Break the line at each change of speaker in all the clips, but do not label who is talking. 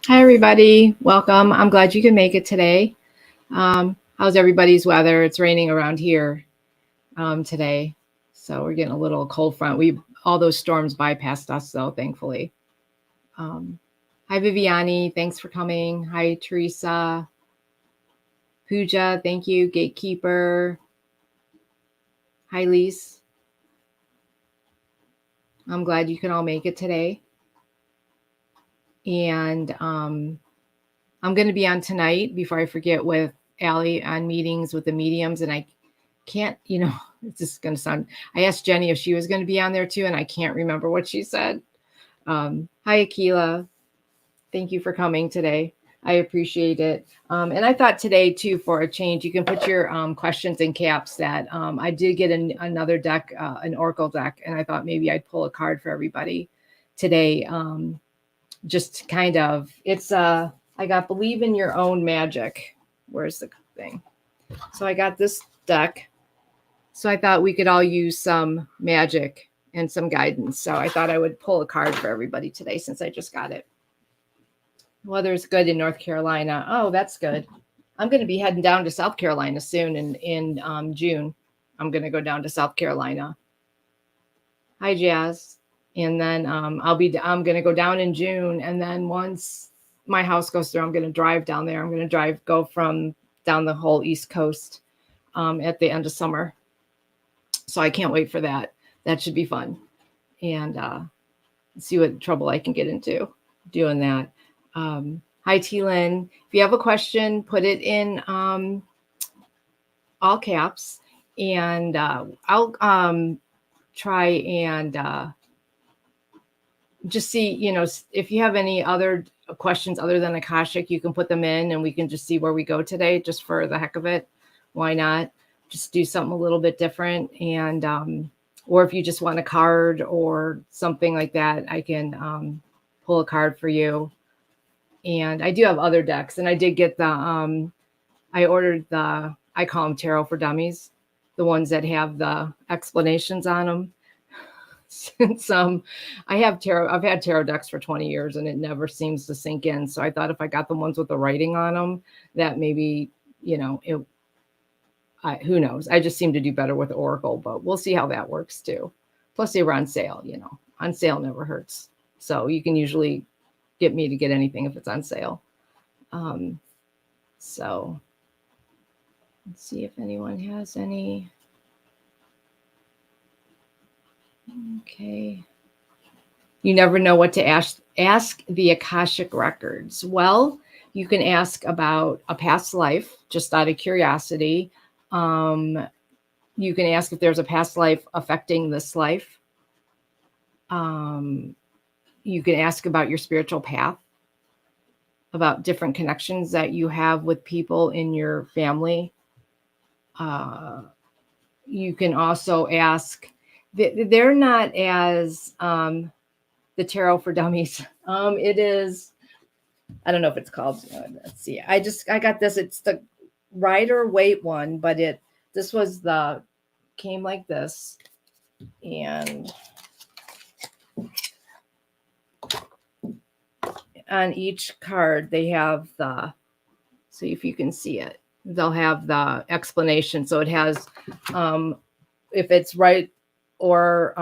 Hi, everybody. Welcome. I'm glad you can make it today. How's everybody's weather? It's raining around here today. So we're getting a little cold front. All those storms bypassed us, though, thankfully. Hi, Viviani. Thanks for coming. Hi, Teresa. Pooja. Thank you. Gatekeeper. Hi, Lise. I'm glad you can all make it today. And I'm going to be on tonight, before I forget, with Allie on meetings with the mediums. And I can't, it's just going to sound, I asked Jennie if she was going to be on there too, and I can't remember what she said. Hi, Akila. Thank you for coming today. I appreciate it. And I thought today too, for a change, you can put your questions in caps. That I did get another deck, an Oracle deck, and I thought maybe I'd pull a card for everybody today. Just kind of, I got Believe in Your Own Magic. Where's the thing? So I got this deck. So I thought we could all use some magic and some guidance. So I thought I would pull a card for everybody today since I just got it. Weather's good in North Carolina. Oh, that's good. I'm going to be heading down to South Carolina soon in June. I'm going to go down to South Carolina. Hi, Jazz. And then I'm going to go down in June. And then once my house goes through, I'm going to drive down there. I'm going to go from down the whole East Coast at the end of summer. So I can't wait for that. That should be fun. And see what trouble I can get into doing that. Hi, T-Lyn. If you have a question, put it in all caps. And I'll try and just see, if you have any other questions other than Akashic, you can put them in and we can just see where we go today, just for the heck of it. Why not? Just do something a little bit different. And or if you just want a card or something like that, I can pull a card for you. And I do have other decks, and I did get I ordered I call them Tarot for Dummies, the ones that have the explanations on them. Since I've had tarot decks for 20 years and it never seems to sink in. So I thought if I got the ones with the writing on them, that maybe, who knows? I just seem to do better with Oracle, but we'll see how that works too. Plus they were on sale, on sale never hurts. So you can usually get me to get anything if it's on sale. So let's see if anyone has any. Okay. You never know what to ask the Akashic Records. Well, you can ask about a past life, just out of curiosity. You can ask if there's a past life affecting this life. You can ask about your spiritual path, about different connections that you have with people in your family. You can also ask, they're not as the Tarot for Dummies. It is, I don't know if it's called, let's see. I got this. It's the Rider Waite one, but this was came like this. And on each card, they have see if you can see it. They'll have the explanation. So it has, if it's right or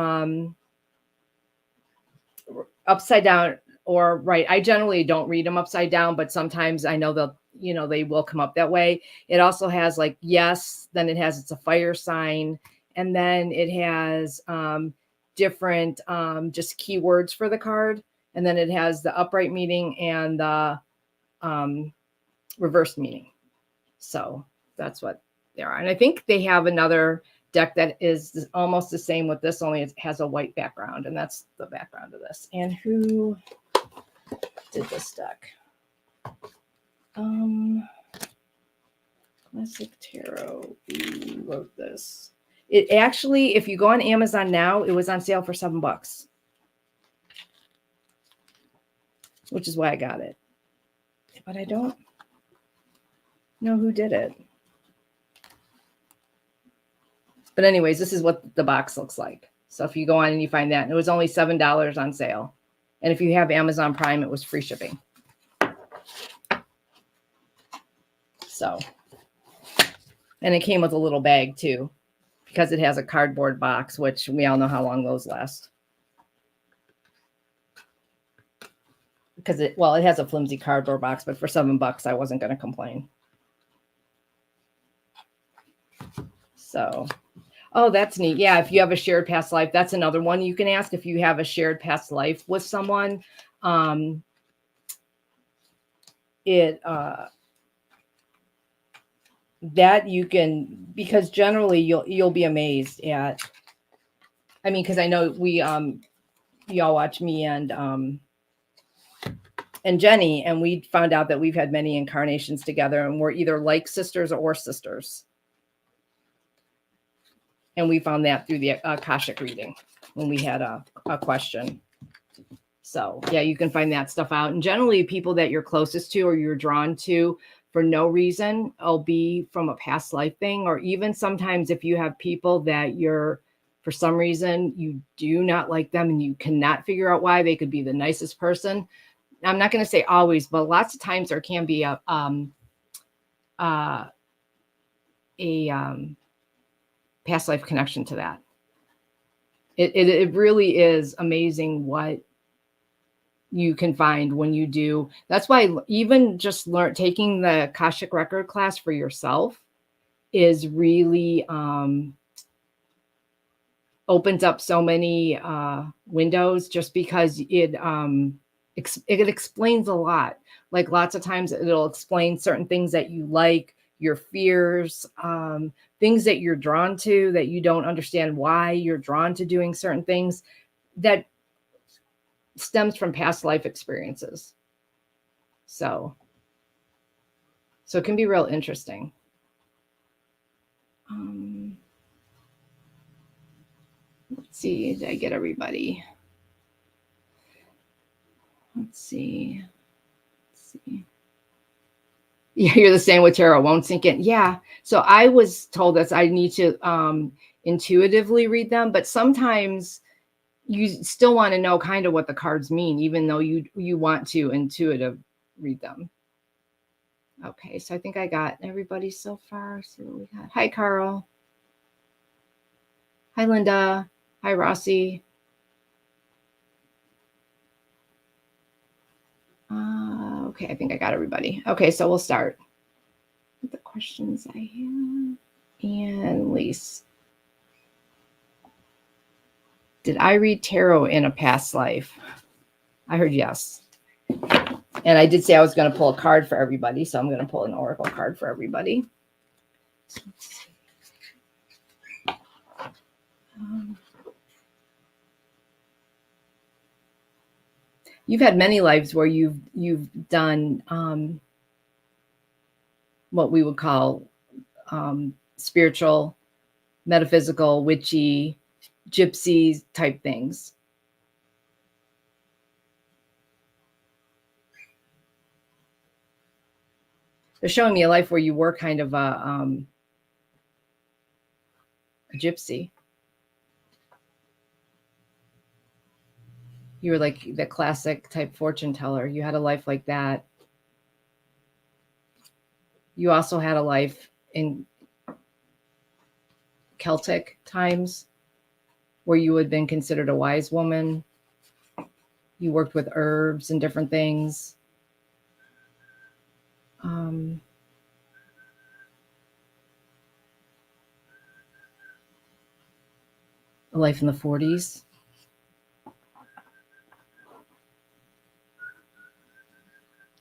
upside down or right. I generally don't read them upside down, but sometimes I know they will come up that way. It also has like yes, then it has it's a fire sign, and then it has different just keywords for the card, and then it has the upright meaning and the reversed meaning. So that's what they are. And I think they have another deck that is almost the same with this, only it has a white background, and that's the background of this. And who did this deck? Classic Tarot. Who wrote this? It actually, if you go on Amazon now, it was on sale for $7, which is why I got it. But I don't know who did it. But anyways, this is what the box looks like. So if you go on and you find that, and it was only $7 on sale. And if you have Amazon Prime, it was free shipping. So, and it came with a little bag too, because it has a cardboard box, which we all know how long those last. Because it has a flimsy cardboard box, but for $7, I wasn't going to complain. So, oh, that's neat. Yeah, if you have a shared past life, that's another one you can ask. If you have a shared past life with someone, that you can, because generally you'll be amazed at. I mean, because I know y'all watch me and Jennie, and we found out that we've had many incarnations together, and we're either like sisters or sisters. And we found that through the Akashic reading when we had a question. So yeah, you can find that stuff out. And generally people that you're closest to or you're drawn to for no reason will be from a past life thing. Or even sometimes if you have people that you're, for some reason, you do not like them and you cannot figure out why. They could be the nicest person. I'm not going to say always, but lots of times there can be a past life connection to that. It really is amazing what you can find when you do. That's why even just taking the Akashic Record class for yourself is really opens up so many windows, just because it explains a lot. Like lots of times it'll explain certain things that you like, your fears, things that you're drawn to that you don't understand why you're drawn to doing certain things that stems from past life experiences. So it can be real interesting. Let's see, did I get everybody? Let's see. Yeah, you're the same with tarot. Won't sink in. Yeah. So I was told that I need to intuitively read them, but sometimes you still want to know kind of what the cards mean, even though you want to intuitive read them. Okay, so I think I got everybody so far. See what we got. Hi, Carl. Hi, Linda. Hi, Rossi. Okay, I think I got everybody. Okay, so we'll start with the questions I have. And Lise. Did I read tarot in a past life? I heard yes. And I did say I was going to pull a card for everybody, so I'm going to pull an oracle card for everybody. So let's see. You've had many lives where you've done what we would call spiritual, metaphysical, witchy, gypsy type things. They're showing me a life where you were kind of a gypsy. You were like the classic type fortune teller. You had a life like that. You also had a life in Celtic times where you had been considered a wise woman. You worked with herbs and different things. A life in the 40s.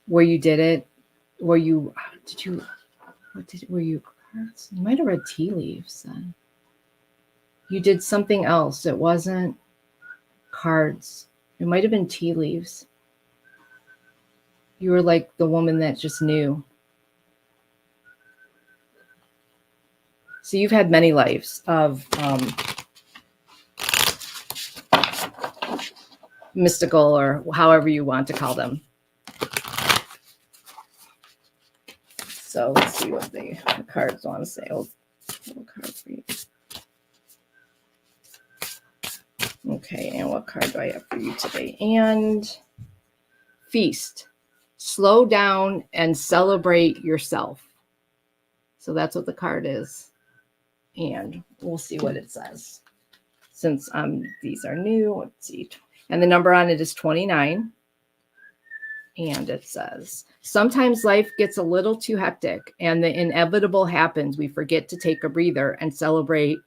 Where you did it, where you, were you cards? You might have read tea leaves then. You did something else. It wasn't cards. It might have been tea leaves. You were like the woman that just knew. So you've had many lives of mystical, or however you want to call them. So let's see what the cards want to say. Oh, what card for you? Okay, and what card do I have for you today? And feast. Slow down and celebrate yourself. So that's what the card is. And we'll see what it says. Since these are new, let's see. And the number on it is 29. And it says, sometimes life gets a little too hectic and the inevitable happens. We forget to take a breather and celebrate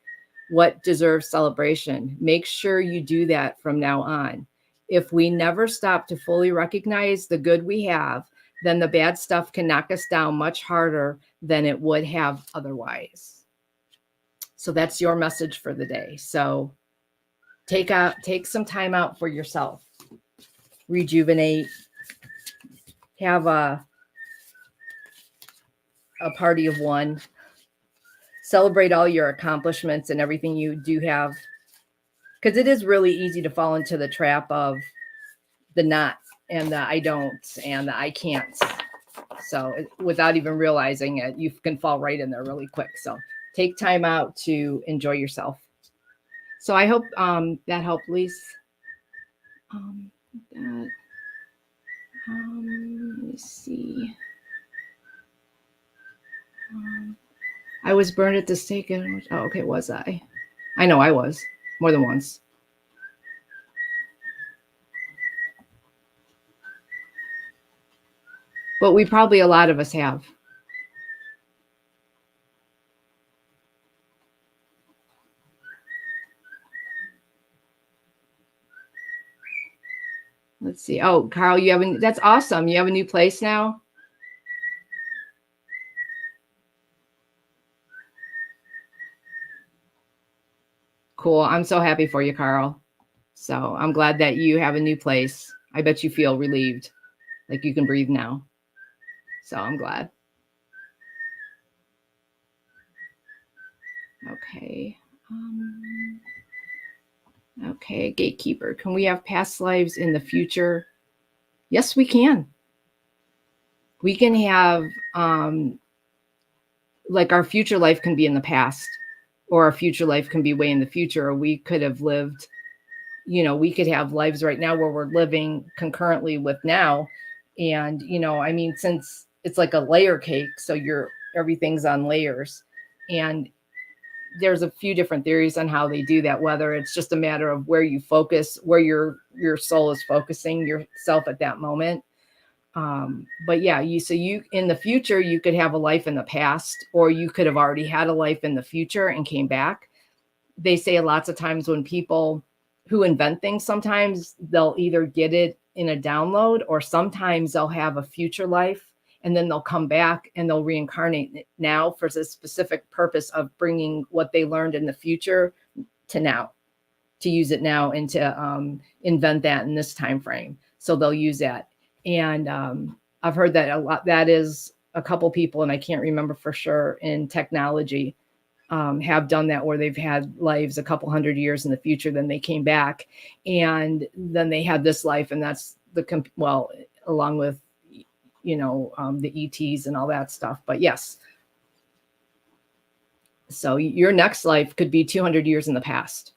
what deserves celebration. Make sure you do that from now on. If we never stop to fully recognize the good we have, then the bad stuff can knock us down much harder than it would have otherwise. So that's your message for the day. So take some time out for yourself. Rejuvenate. Have a party of one. Celebrate all your accomplishments and everything you do have. Because it is really easy to fall into the trap of the not and the I don't and the I can't. So without even realizing it, you can fall right in there really quick. So take time out to enjoy yourself. So I hope that helped, Lise. Let me see. I was burned at the stake. Oh, okay, was I? I know I was more than once. But we probably, a lot of us have. Let's see. Oh, Carl, that's awesome. You have a new place now? Cool. I'm so happy for you, Carl. So I'm glad that you have a new place. I bet you feel relieved, like you can breathe now. So I'm glad. Okay. Okay, gatekeeper. Can we have past lives in the future? Yes, we can. We can have, like our future life can be in the past, or our future life can be way in the future, or we could have lived, we could have lives right now where we're living concurrently with now. And, I mean, since it's like a layer cake, so everything's on layers. And there's a few different theories on how they do that, whether it's just a matter of where you focus, where your soul is focusing yourself at that moment. But yeah, you in the future, you could have a life in the past, or you could have already had a life in the future and came back. They say lots of times when people who invent things, sometimes they'll either get it in a download, or sometimes they'll have a future life and then they'll come back and they'll reincarnate now for the specific purpose of bringing what they learned in the future to now, to use it now and to invent that in this time frame. So they'll use that. And I've heard that a lot. That is a couple people, and I can't remember for sure, in technology have done that, where they've had lives a couple hundred years in the future, then they came back and then they had this life. And that's along with, the ETs and all that stuff. But yes. So your next life could be 200 years in the past.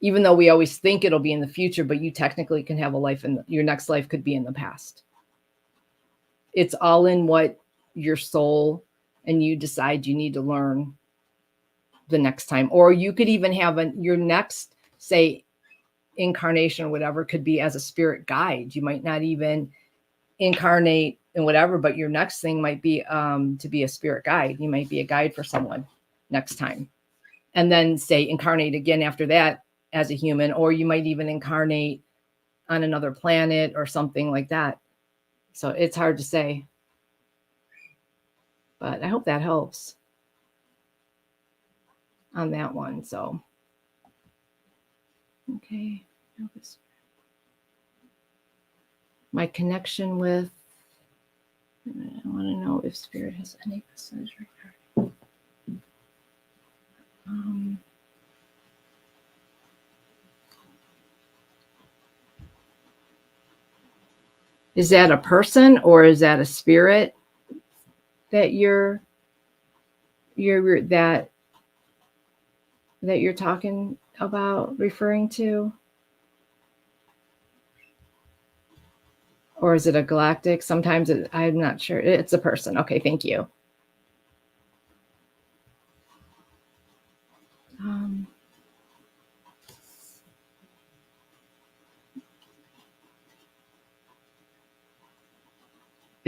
Even though we always think it'll be in the future, but you technically can have a life your next life could be in the past. It's all in what your soul and you decide you need to learn the next time. Or you could even have your next, say, incarnation or whatever could be as a spirit guide. You might not even incarnate in whatever, but your next thing might be to be a spirit guide. You might be a guide for someone next time. And then say incarnate again after that as a human, or you might even incarnate on another planet or something like that. So it's hard to say, but I hope that helps on that one. So, okay. My connection with, I want to know if spirit has any message regarding. Is that a person or is that a spirit that you're talking about, referring to? Or is it a galactic? Sometimes I'm not sure. It's a person. Okay, thank you.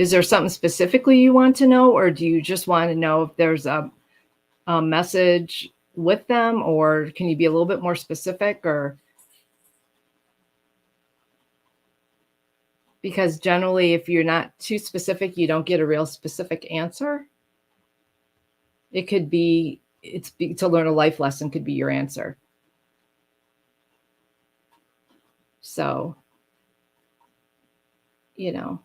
Is there something specifically you want to know, or do you just want to know if there's a message with them, or can you be a little bit more specific? Or because generally if you're not too specific, you don't get a real specific answer. It could be to learn a life lesson could be your answer. So, you know,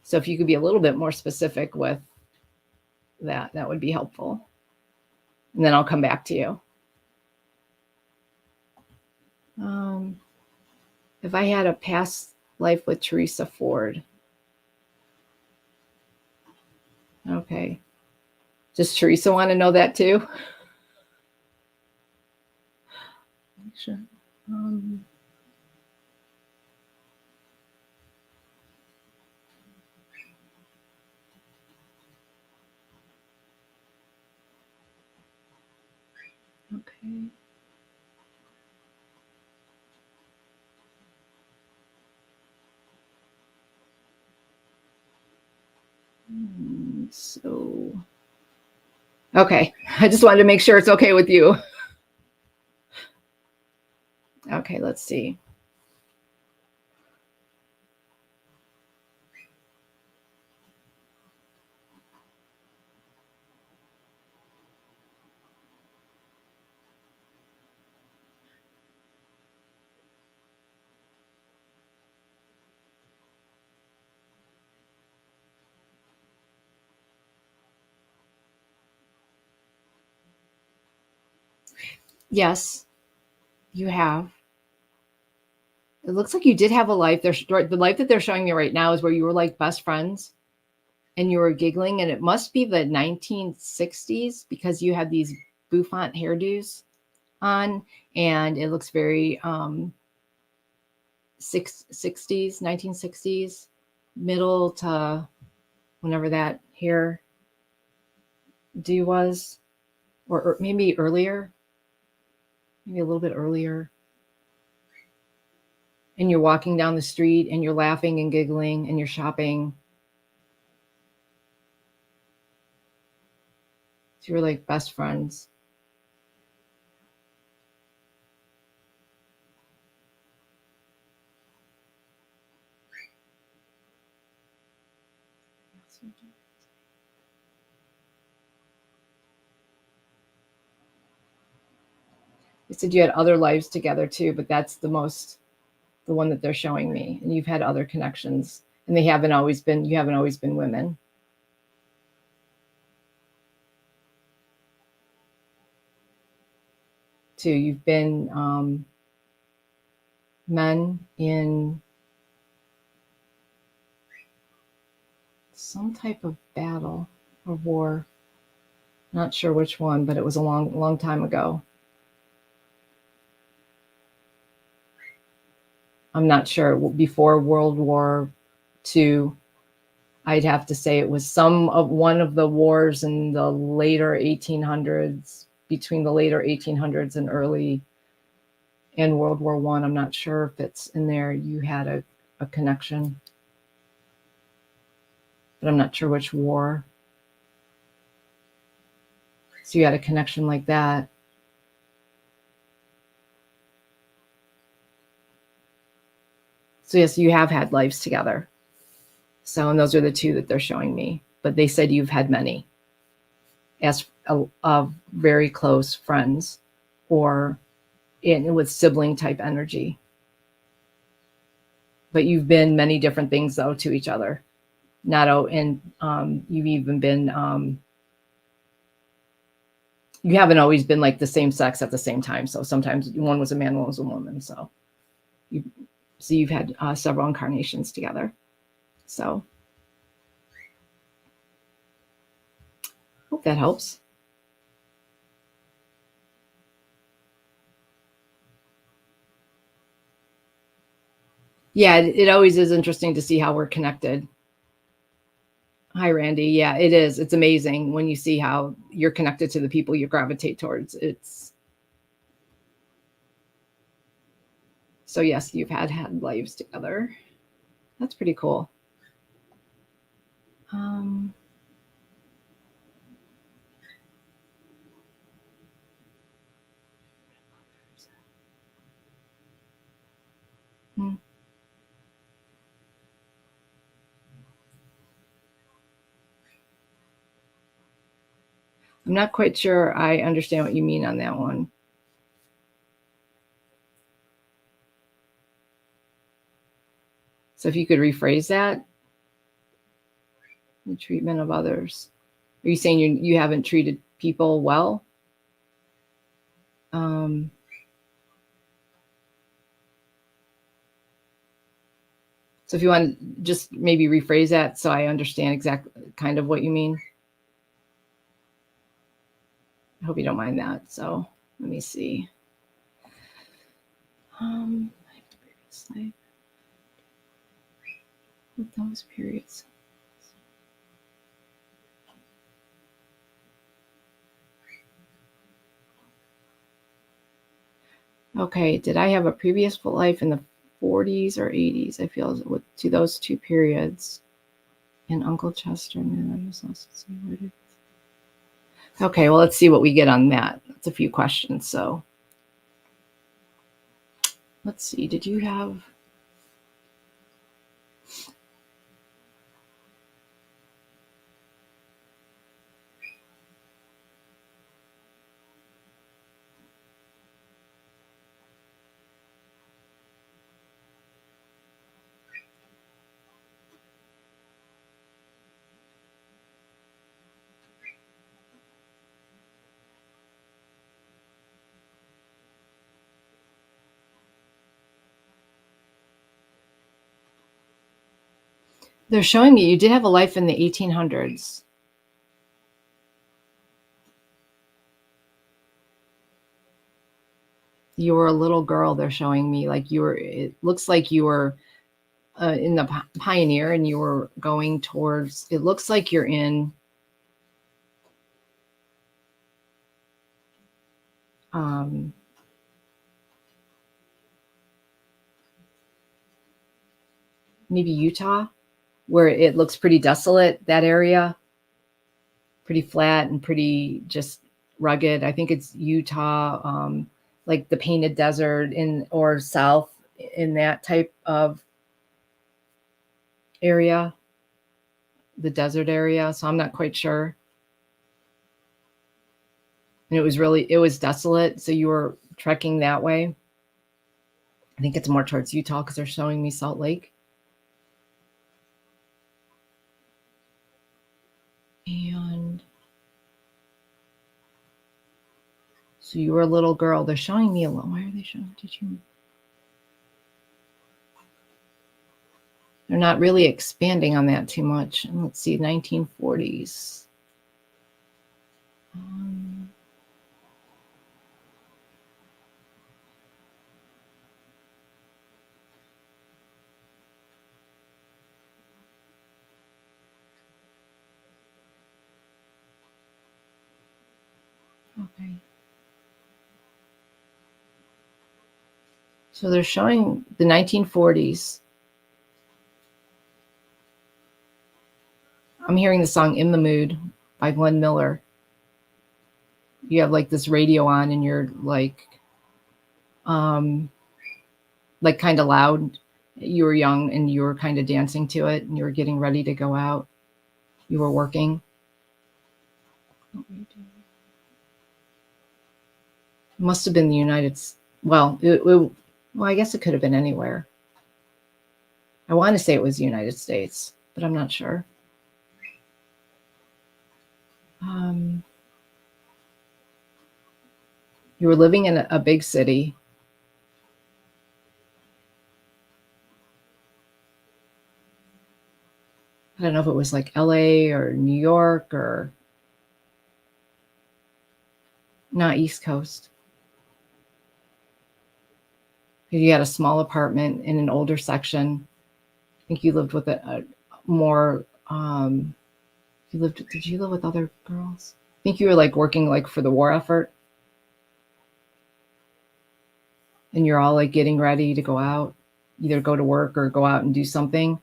so if you could be a little bit more specific with that, that would be helpful. And then I'll come back to you. If I had a past life with Teresa Ford. Okay. Does Teresa want to know that too? Sure. Okay. So, okay. I just wanted to make sure it's okay with you. Okay, let's see. Yes, you have. It looks like you did have a life. The life that they're showing me right now is where you were like best friends and you were giggling, and it must be the 1960s because you had these bouffant hairdos on, and it looks very 60s, 1960s, middle to whenever that hair do was, or maybe earlier, maybe a little bit earlier. And you're walking down the street and you're laughing and giggling and you're shopping. So you're like best friends. They said you had other lives together too, but that's the one that they're showing me. And you've had other connections, and you haven't always been women. Too. You've been men in some type of battle or war. Not sure which one, but it was a long time ago. I'm not sure. Before World War II, I'd have to say it was one of the wars in the later 1800s, between the later 1800s and World War I. I'm not sure if it's in there. You had a connection, but I'm not sure which war. So you had a connection like that. So yes, you have had lives together. So, and those are the two that they're showing me. But they said you've had many as very close friends or with sibling type energy. But you've been many different things though to each other. And you've even been you haven't always been like the same sex at the same time. So sometimes one was a man, one was a woman. So you've had several incarnations together. So hope that helps. Yeah, it always is interesting to see how we're connected. Hi, Randy. Yeah, it is. It's amazing when you see how you're connected to the people you gravitate towards. So yes, you've had lives together. That's pretty cool. Hmm. I'm not quite sure I understand what you mean on that one. So if you could rephrase that, the treatment of others. Are you saying you haven't treated people well? So if you want to just maybe rephrase that so I understand exactly kind of what you mean. I hope you don't mind that. So let me see. With those periods. Okay, did I have a previous life in the 40s or 80s? I feel with to those two periods. And Uncle Chester, man, I was lost to see where did. Okay, well, let's see what we get on that. That's a few questions. So let's see. Did you have? They're showing me you did have a life in the 1800s. You were a little girl. They're showing me like you were. It looks like you were in the Pioneer, and you were going towards. It looks like you're in. Maybe Utah, where it looks pretty desolate. That area, pretty flat and pretty just rugged. I think it's Utah, like the Painted Desert in or south in that type of area, the desert area. So I'm not quite sure. And it was desolate. So you were trekking that way. I think it's more towards Utah because they're showing me Salt Lake. And so you were a little girl. They're showing me a little. Why are they showing? Did you? They're not really expanding on that too much. And let's see, 1940s. Okay. So they're showing the 1940s. I'm hearing the song In the Mood by Glenn Miller. You have like this radio on and you're like kind of loud. You were young and you were kind of dancing to it and you were getting ready to go out. You were working. It must have been the United States. Well, I guess it could have been anywhere. I want to say it was the United States, but I'm not sure. You were living in a big city. I don't know if it was like LA or New York or not East Coast. You had a small apartment in an older section. I think you lived with a more. Did you live with other girls? I think you were like working like for the war effort. and you're all like getting ready to go out, either go to work or go out and do something.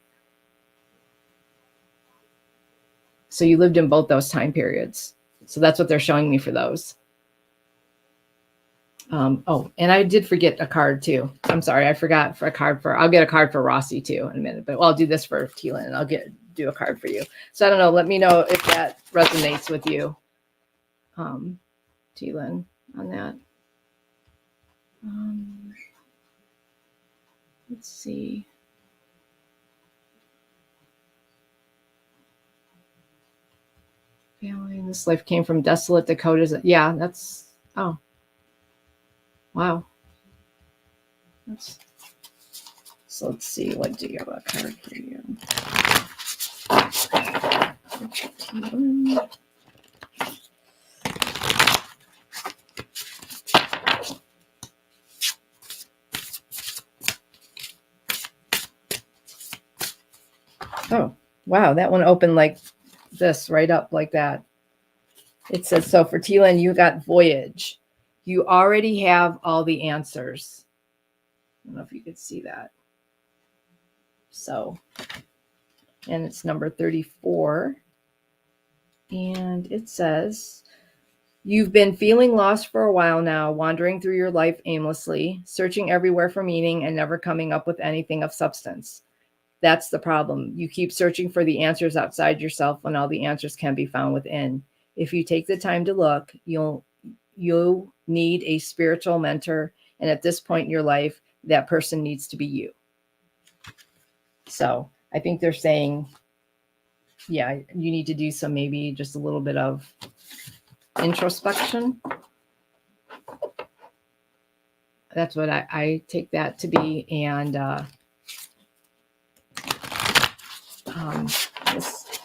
So you lived in both those time periods. So that's what they're showing me for those. Oh, and I did forget a card too. I'm sorry, I forgot for a card for. I'll get a card for Rossi too in a minute, but I'll do this for Teelan, and I'll do a card for you. So I don't know. Let me know if that resonates with you, Teelan, on that. Let's see. Family in this life came from desolate Dakotas. Yeah, that's. Oh, wow. So let's see. What do you have a card for you? Oh, wow. That one opened like this, right up like that. It says, so for Teelan, you got Voyage. You already have all the answers. I don't know if you could see that. So, and it's number 34. And it says, you've been feeling lost for a while now, wandering through your life aimlessly, searching everywhere for meaning and never coming up with anything of substance. That's the problem. You keep searching for the answers outside yourself when all the answers can be found within. If you take the time to look, you'll need a spiritual mentor. And at this point in your life, that person needs to be you. So I think they're saying, yeah, you need to do some, maybe just a little bit of introspection. That's what I take that to be. And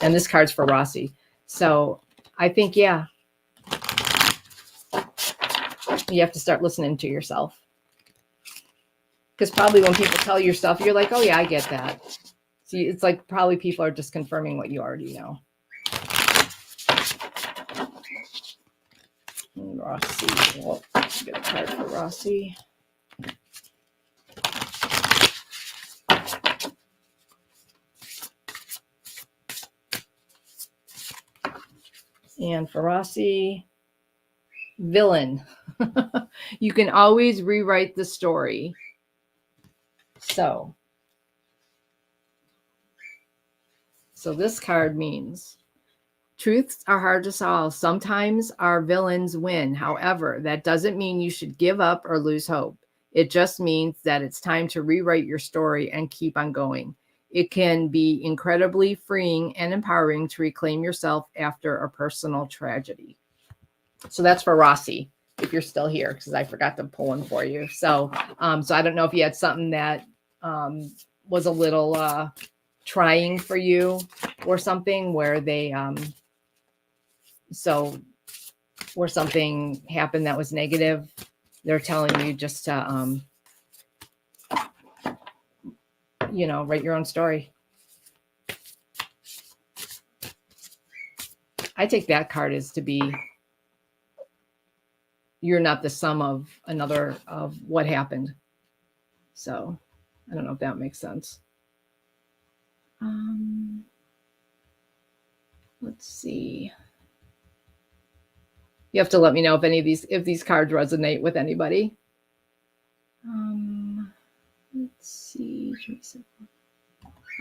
this card's for Rossi. So I think, yeah, you have to start listening to yourself. Because probably when people tell you stuff, you're like, oh, yeah, I get that. See, it's like probably people are just confirming what you already know. And Rossi. Well, get a card for Rossi. And for Rossi, villain. You can always rewrite the story. So this card means truths are hard to solve. Sometimes our villains win. However, that doesn't mean you should give up or lose hope. It just means that it's time to rewrite your story and keep on going. It can be incredibly freeing and empowering to reclaim yourself after a personal tragedy. So that's for Rossi, if you're still here, because I forgot to pull one for you. So I don't know if you had something that was a little trying for you or something where they where something happened that was negative. They're telling you just to write your own story. I take that card as to be, you're not the sum of what happened. So I don't know if that makes sense. Let's see. You have to let me know if these cards resonate with anybody. Let's see, Teresa.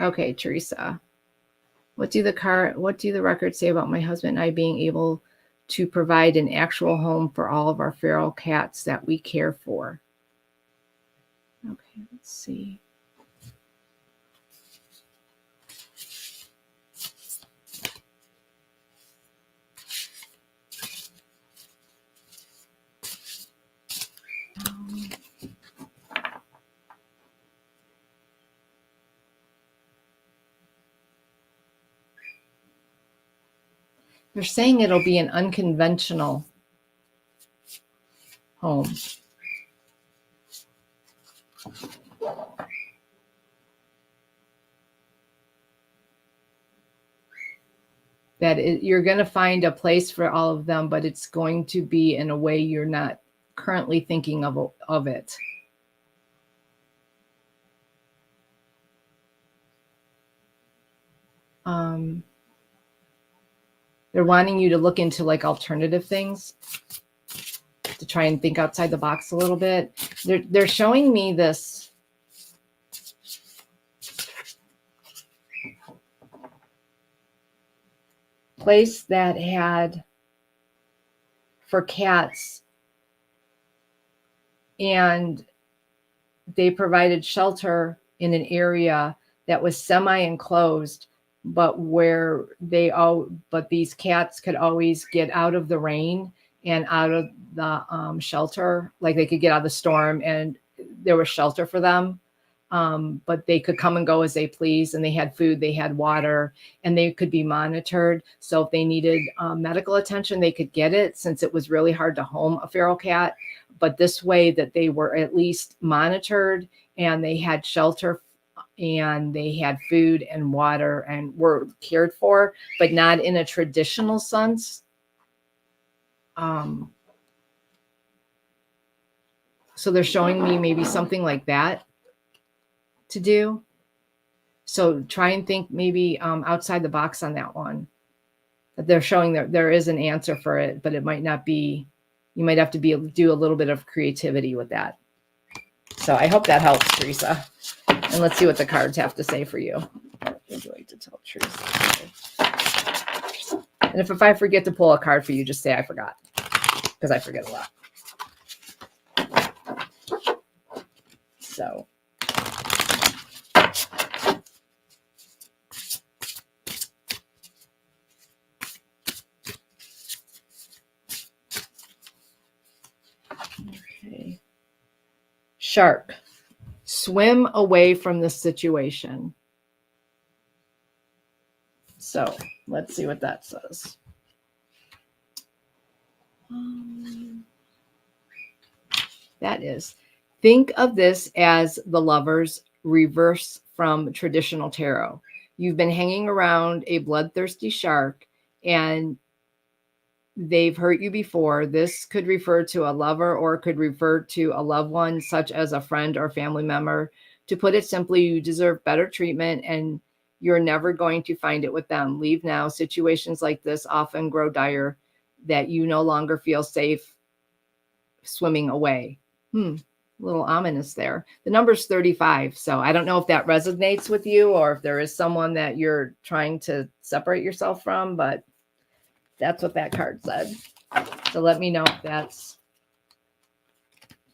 Okay, Teresa. What do the records say about my husband and I being able to provide an actual home for all of our feral cats that we care for? Okay, let's see. They're saying it'll be an unconventional home. You're going to find a place for all of them, but it's going to be in a way you're not currently thinking of it. They're wanting you to look into like alternative things, to try and think outside the box a little bit. They're showing me this place that had for cats, and they provided shelter in an area that was semi-enclosed, but where these cats could always get out of the rain and out of the shelter, like they could get out of the storm, and there was shelter for them. But they could come and go as they please, and they had food, they had water, and they could be monitored. So if they needed medical attention, they could get it, since it was really hard to home a feral cat. But this way that they were at least monitored, and they had shelter, and they had food and water and were cared for, but not in a traditional sense. So they're showing me maybe something like that to do. So try and think maybe outside the box on that one. That they're showing that there is an answer for it, but it might not be. You might have to do a little bit of creativity with that. So I hope that helps, Teresa. And let's see what the cards have to say for you. What would you like to tell Teresa? And if I forget to pull a card for you, just say I forgot, because I forget a lot. So. Okay. Shark. Swim away from the situation. So let's see what that says. That is, think of this as the Lovers reverse from traditional tarot. You've been hanging around a bloodthirsty shark, and they've hurt you before. This could refer to a lover, or could refer to a loved one, such as a friend or family member. To put it simply, you deserve better treatment, and you're never going to find it with them. Leave now. Situations like this often grow dire that you no longer feel safe swimming away. A little ominous there. The number's 35. So I don't know if that resonates with you, or if there is someone that you're trying to separate yourself from, but that's what that card said. So let me know if that's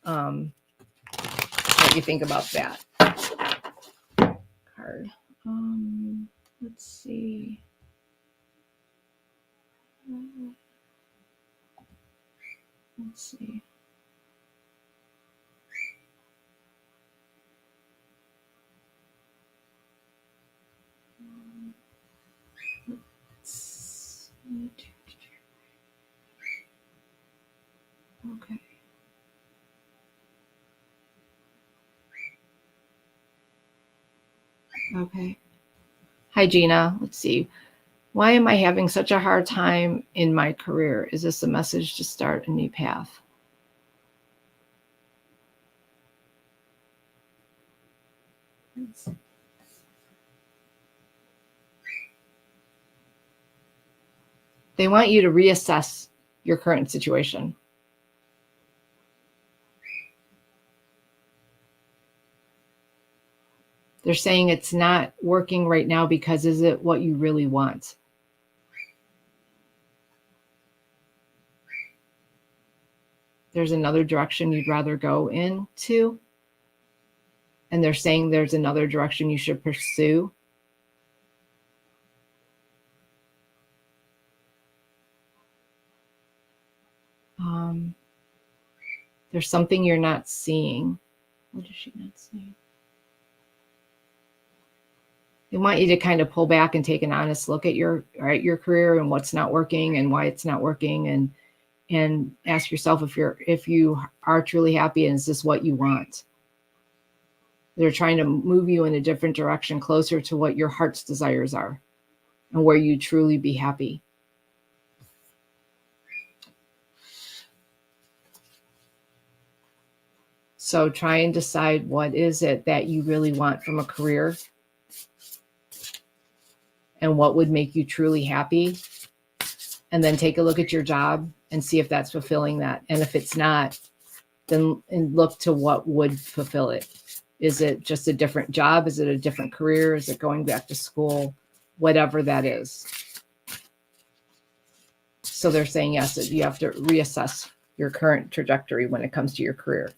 what you think about that card. Let's see. Let's see. Okay. Okay. Hi, Gina. Let's see. Why am I having such a hard time in my career? Is this a message to start a new path? They want you to reassess your current situation. They're saying it's not working right now because is it what you really want? There's another direction you'd rather go into. And they're saying there's another direction you should pursue. There's something you're not seeing. What is she not seeing? They want you to kind of pull back and take an honest look at your career and what's not working and why it's not working, and ask yourself if you are truly happy, and is this what you want? They're trying to move you in a different direction, closer to what your heart's desires are and where you truly be happy. So try and decide what is it that you really want from a career. and what would make you truly happy. And then take a look at your job and see if that's fulfilling that. And if it's not, then look to what would fulfill it. Is it just a different job? Is it a different career? Is it going back to school? Whatever that is. So they're saying, yes, that you have to reassess your current trajectory when it comes to your career.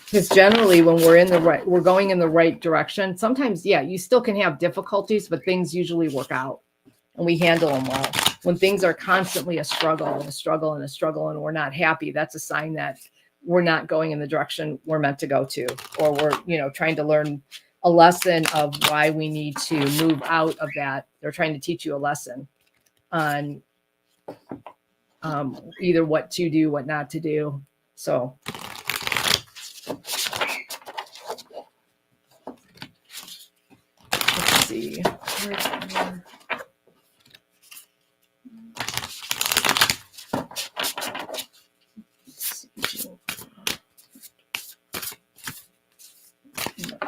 Because generally when we're going in the right direction, sometimes, yeah, you still can have difficulties, but things usually work out and we handle them well. When things are constantly a struggle and a struggle and a struggle and we're not happy, that's a sign that we're not going in the direction we're meant to go to, or we're, trying to learn a lesson of why we need to move out of that. They're trying to teach you a lesson on either what to do, what not to do. So let's see.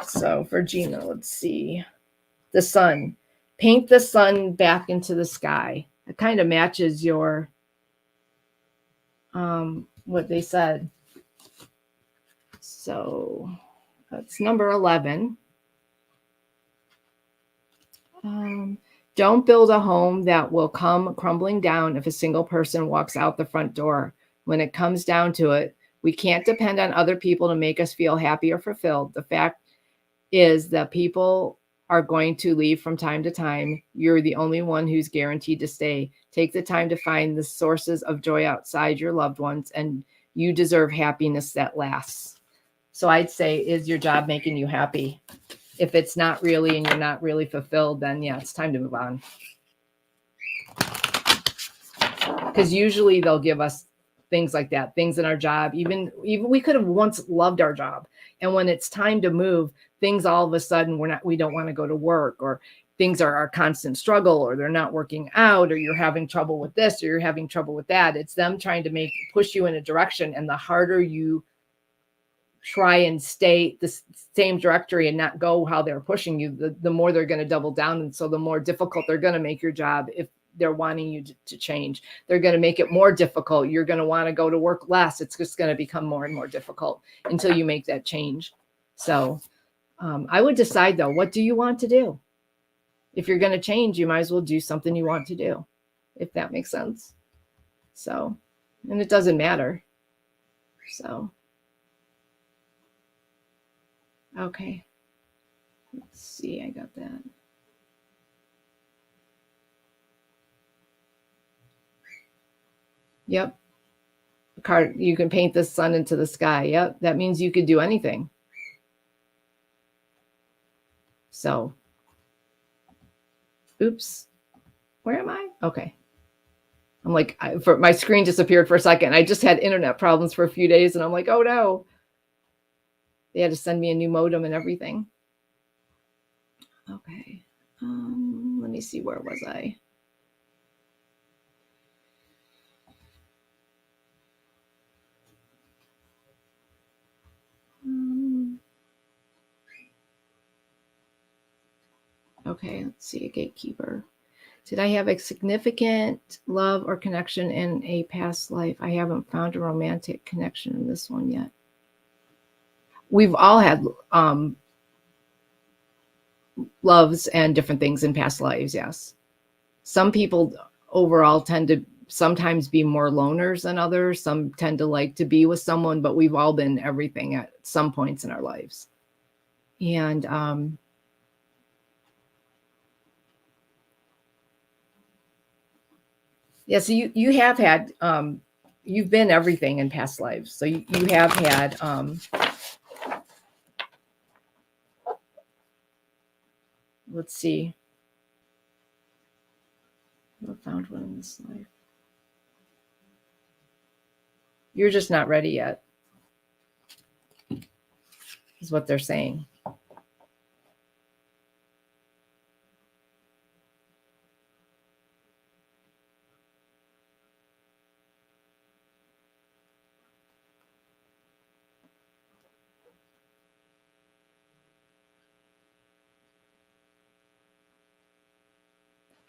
So for Gina, let's see. The sun. Paint the sun back into the sky. It kind of matches your what they said. So that's number 11. Don't build a home that will come crumbling down if a single person walks out the front door. When it comes down to it, we can't depend on other people to make us feel happy or fulfilled. The fact is that people are going to leave from time to time. You're the only one who's guaranteed to stay. Take the time to find the sources of joy outside your loved ones, and you deserve happiness that lasts. So I'd say, is your job making you happy? If it's not really, and you're not really fulfilled, then yeah, it's time to move on. Because usually they'll give us things like that, things in our job. Even we could have once loved our job, and when it's time to move, things all of a sudden we don't want to go to work, or things are a constant struggle, or they're not working out, or you're having trouble with this, or you're having trouble with that. It's them trying to push you in a direction, and the harder you try and stay the same trajectory and not go how they're pushing you, the more they're going to double down. And so the more difficult they're going to make your job. If they're wanting you to change, they're going to make it more difficult. You're going to want to go to work less. It's just going to become more and more difficult until you make that change. So I would decide, though, what do you want to do? If you're going to change, you might as well do something you want to do, if that makes sense. So, and it doesn't matter. So, okay. Let's see. I got that. Yep. Card. You can paint the sun into the sky. Yep. That means you could do anything. So, oops. Where am I? Okay. I'm like, my screen disappeared for a second. I just had internet problems for a few days, and I'm like, oh no. They had to send me a new modem and everything. Okay. Let me see. Where was I? Okay, let's see. A gatekeeper. Did I have a significant love or connection in a past life? I haven't found a romantic connection in this one yet. We've all had loves and different things in past lives, yes. Some people overall tend to sometimes be more loners than others. Some tend to like to be with someone, but we've all been everything at some points in our lives. And yeah, so you have had, you've been everything in past lives. So you have had, let's see. I found one in this life. You're just not ready yet, is what they're saying.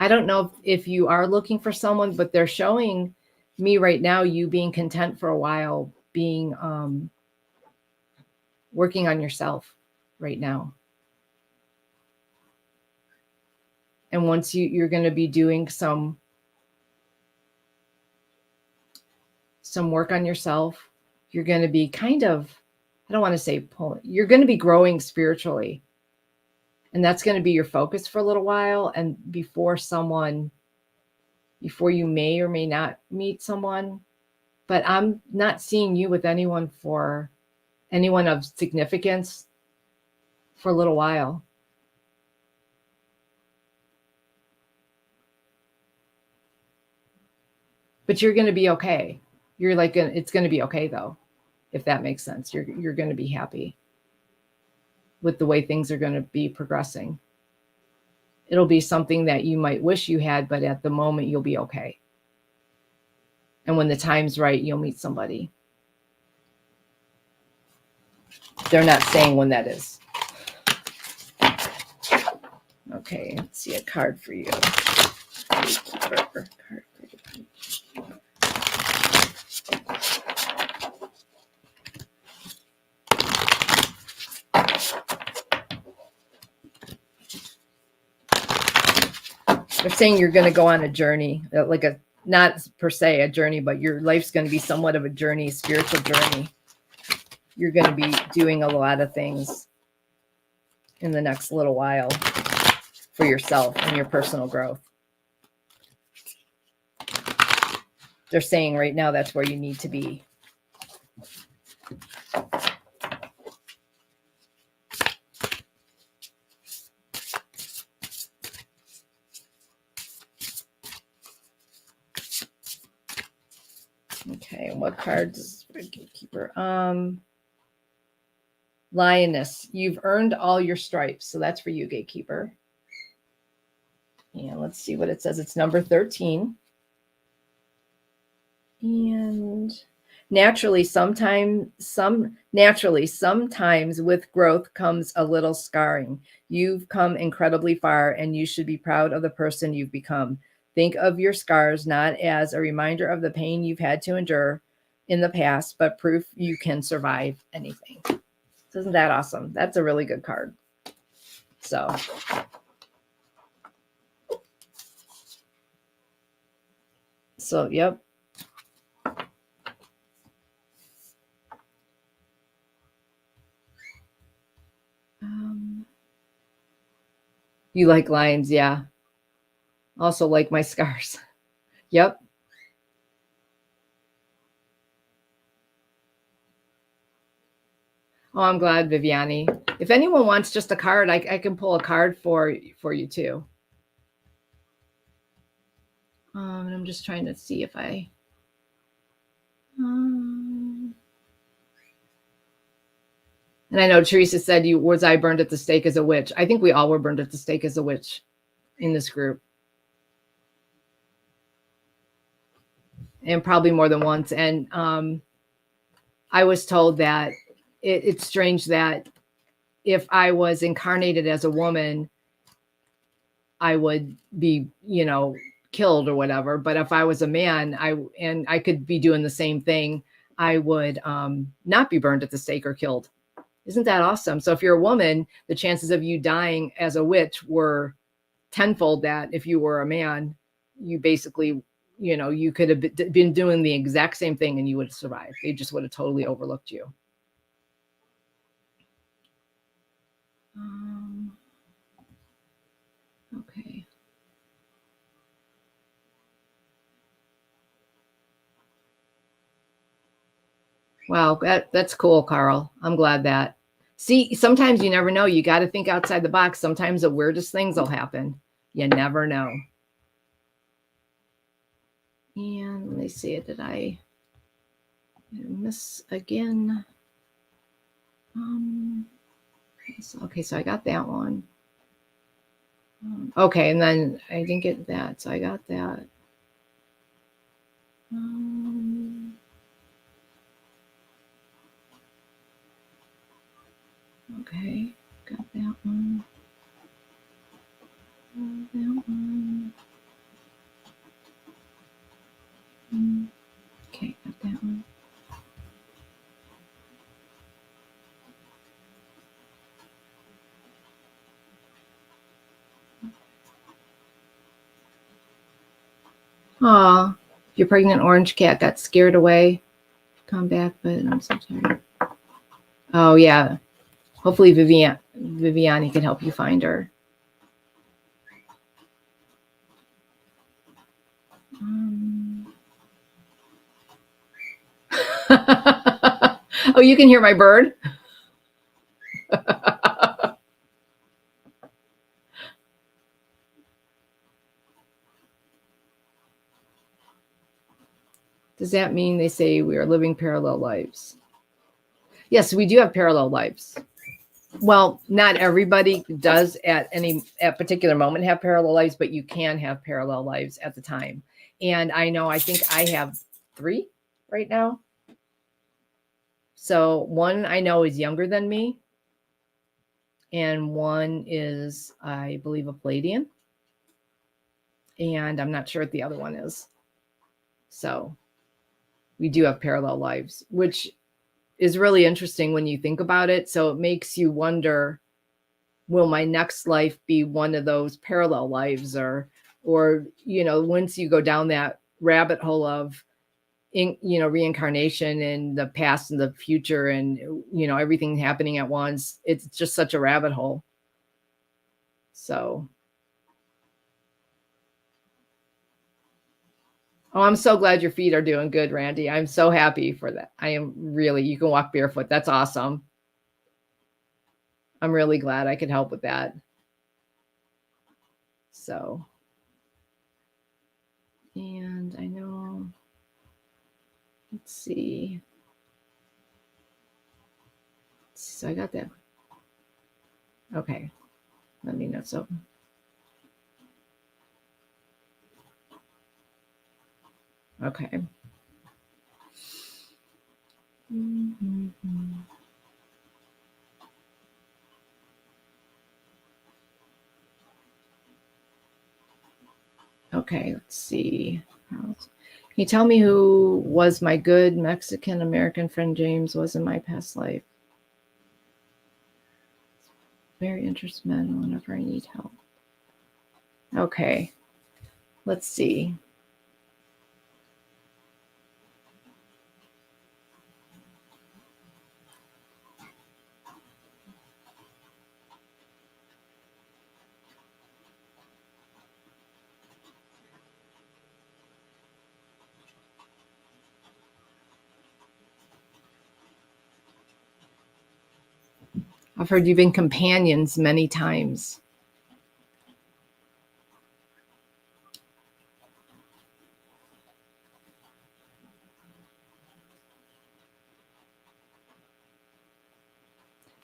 I don't know if you are looking for someone, but they're showing me right now you being content for a while, being working on yourself right now. And once you're going to be doing some work on yourself, you're going to be kind of, I don't want to say pulling, you're going to be growing spiritually. And that's going to be your focus for a little while. And before you may or may not meet someone, but I'm not seeing you with anyone of significance for a little while. But you're going to be okay. You're like, it's going to be okay though, if that makes sense. You're going to be happy with the way things are going to be progressing. It'll be something that you might wish you had, but at the moment you'll be okay. And when the time's right, you'll meet somebody. They're not saying when that is. Okay, let's see a card for you. They're saying you're going to go on a journey, like not per se a journey, but your life's going to be somewhat of a journey, spiritual journey. You're going to be doing a lot of things in the next little while for yourself and your personal growth. They're saying right now that's where you need to be. Okay, what cards for Gatekeeper? Lioness, you've earned all your stripes. So that's for you, Gatekeeper. And let's see what it says. It's number 13. And naturally, sometimes with growth comes a little scarring. You've come incredibly far, and you should be proud of the person you've become. Think of your scars not as a reminder of the pain you've had to endure in the past, but proof you can survive anything. Isn't that awesome? That's a really good card. So yep. You like lions, yeah. Also like my scars. Yep. Oh, I'm glad, Viviani. If anyone wants just a card, I can pull a card for you too. And I'm just trying to see if I. And I know Teresa said was I burned at the stake as a witch. I think we all were burned at the stake as a witch in this group. And probably more than once. And I was told that it's strange that if I was incarnated as a woman, I would be, killed or whatever. But if I was a man, I could be doing the same thing, I would not be burned at the stake or killed. Isn't that awesome? So if you're a woman, the chances of you dying as a witch were tenfold that if you were a man. You basically, you could have been doing the exact same thing and you would have survived. They just would have totally overlooked you. Okay. Wow, that's cool, Carl. I'm glad that. See, sometimes you never know. You got to think outside the box. Sometimes the weirdest things will happen. You never know. And let me see, did I miss again? Okay, so I got that one. Okay, and then I didn't get that, so I got that. Okay, got that one. That one. Aw, your pregnant orange cat got scared away. Come back, but I'm so tired. Oh, yeah. Hopefully Viviani can help you find her. Oh, you can hear my bird? Does that mean they say we are living parallel lives? Yes, we do have parallel lives. Well, not everybody does at particular moment have parallel lives, but you can have parallel lives at the time. And I think I have 3 right now. So one I know is younger than me, and one is, I believe, a Palladian, and I'm not sure what the other one is. So we do have parallel lives, which is really interesting when you think about it. So it makes you wonder, will my next life be one of those parallel lives, or once you go down that rabbit hole of reincarnation and the past and the future and everything happening at once, it's just such a rabbit hole. So I'm so glad your feet are doing good, Randy. I'm so happy for that. I am really, you can walk barefoot. That's awesome. I'm really glad I could help with that. So, and I know, let's see. So I got that. Okay. Let me know. So, okay. Mm-hmm. Okay, let's see. Can you tell me who was my good Mexican American friend James was in my past life? Very instrumental whenever I need help. Okay, let's see. I've heard you've been companions many times.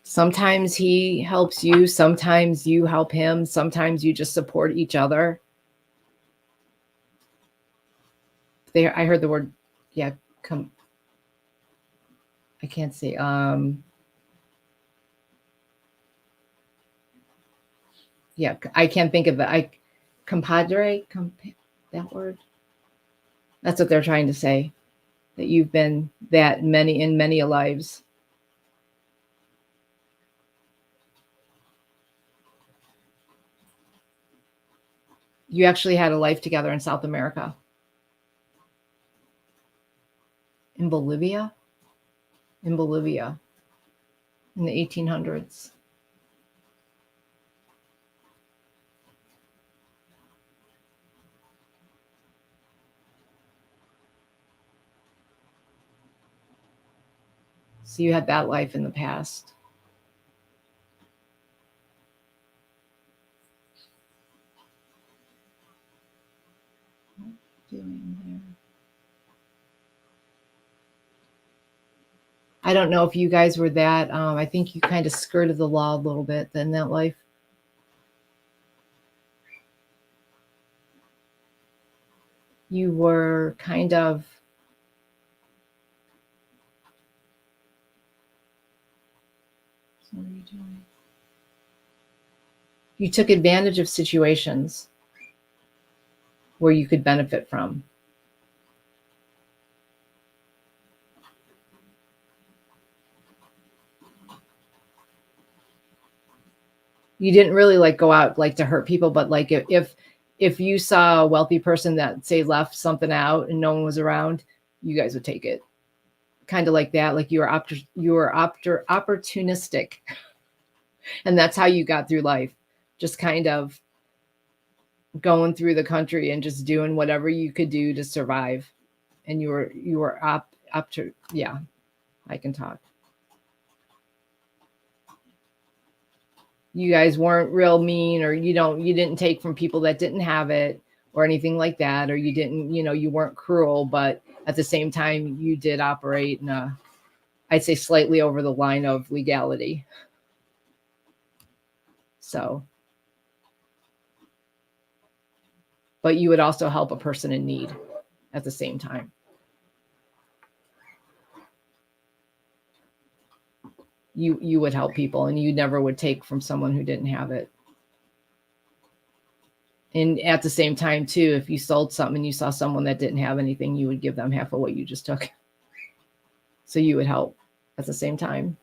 Sometimes he helps you, sometimes you help him, sometimes you just support each other. There, I heard the word, yeah, I can't say, yeah, I can't think of it. Compadre, that word. That's what they're trying to say. That you've been that many in many lives. You actually had a life together in South America. In Bolivia? In Bolivia. In the 1800s. So you had that life in the past. Doing there. I don't know if you guys were that. I think you kind of skirted the law a little bit in that life. You were kind of. What are you doing? You took advantage of situations where you could benefit from. You didn't really like go out like to hurt people, but like if if you saw a wealthy person that, say, left something out and no one was around, you guys would take it. Kind of like that. Like you were opportunistic. And that's how you got through life. Just kind of going through the country and just doing whatever you could do to survive. And you were up to, yeah, I can talk. You guys weren't real mean, or you didn't take from people that didn't have it or anything like that, or you didn't, you weren't cruel, but at the same time you did operate in a, I'd say, slightly over the line of legality. So, but you would also help a person in need at the same time. You would help people, and you never would take from someone who didn't have it. And at the same time too, if you sold something and you saw someone that didn't have anything, you would give them half of what you just took. So you would help at the same time.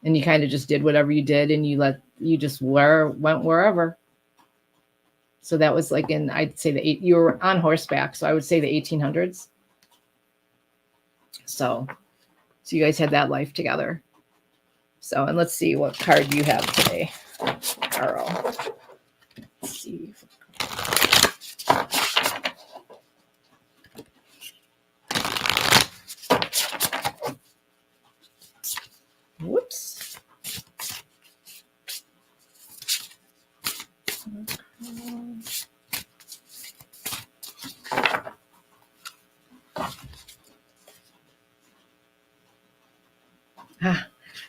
And you kind of just did whatever you did, and you just went wherever. So that was like I'd say you were on horseback. So I would say the 1800s. So you guys had that life together. So, and let's see what card you have today, Carl. Let's see. Whoops.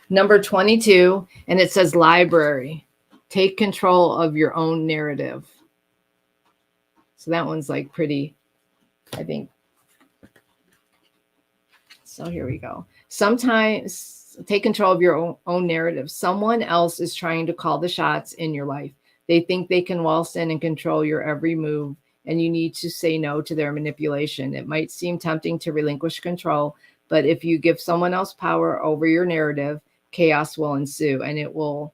Number 22, and it says library. Take control of your own narrative. So that one's like pretty, I think. So here we go. Sometimes take control of your own narrative. Someone else is trying to call the shots in your life. They think they can waltz in and control your every move, and you need to say no to their manipulation. It might seem tempting to relinquish control, but if you give someone else power over your narrative, chaos will ensue, and it will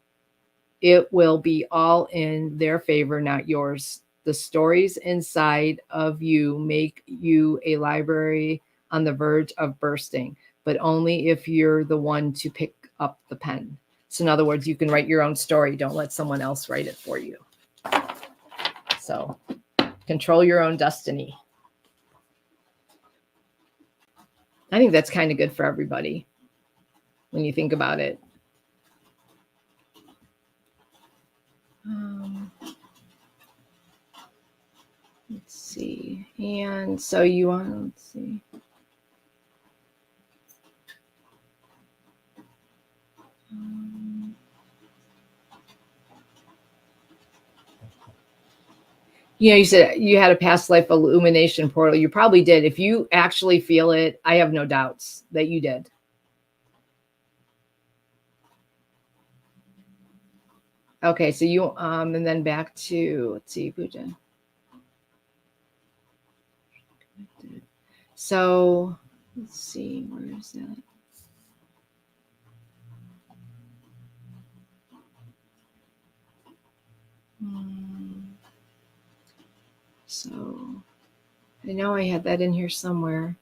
be all in their favor, not yours. The stories inside of you make you a library on the verge of bursting, but only if you're the one to pick up the pen. So in other words, you can write your own story. Don't let someone else write it for you. So control your own destiny. I think that's kind of good for everybody when you think about it. Let's see. And so you want, let's see. You said you had a past life illumination portal. You probably did. If you actually feel it, I have no doubts that you did. Okay, so you and then back to, let's see, Puja. So let's see, where is that? So I know I had that in here somewhere.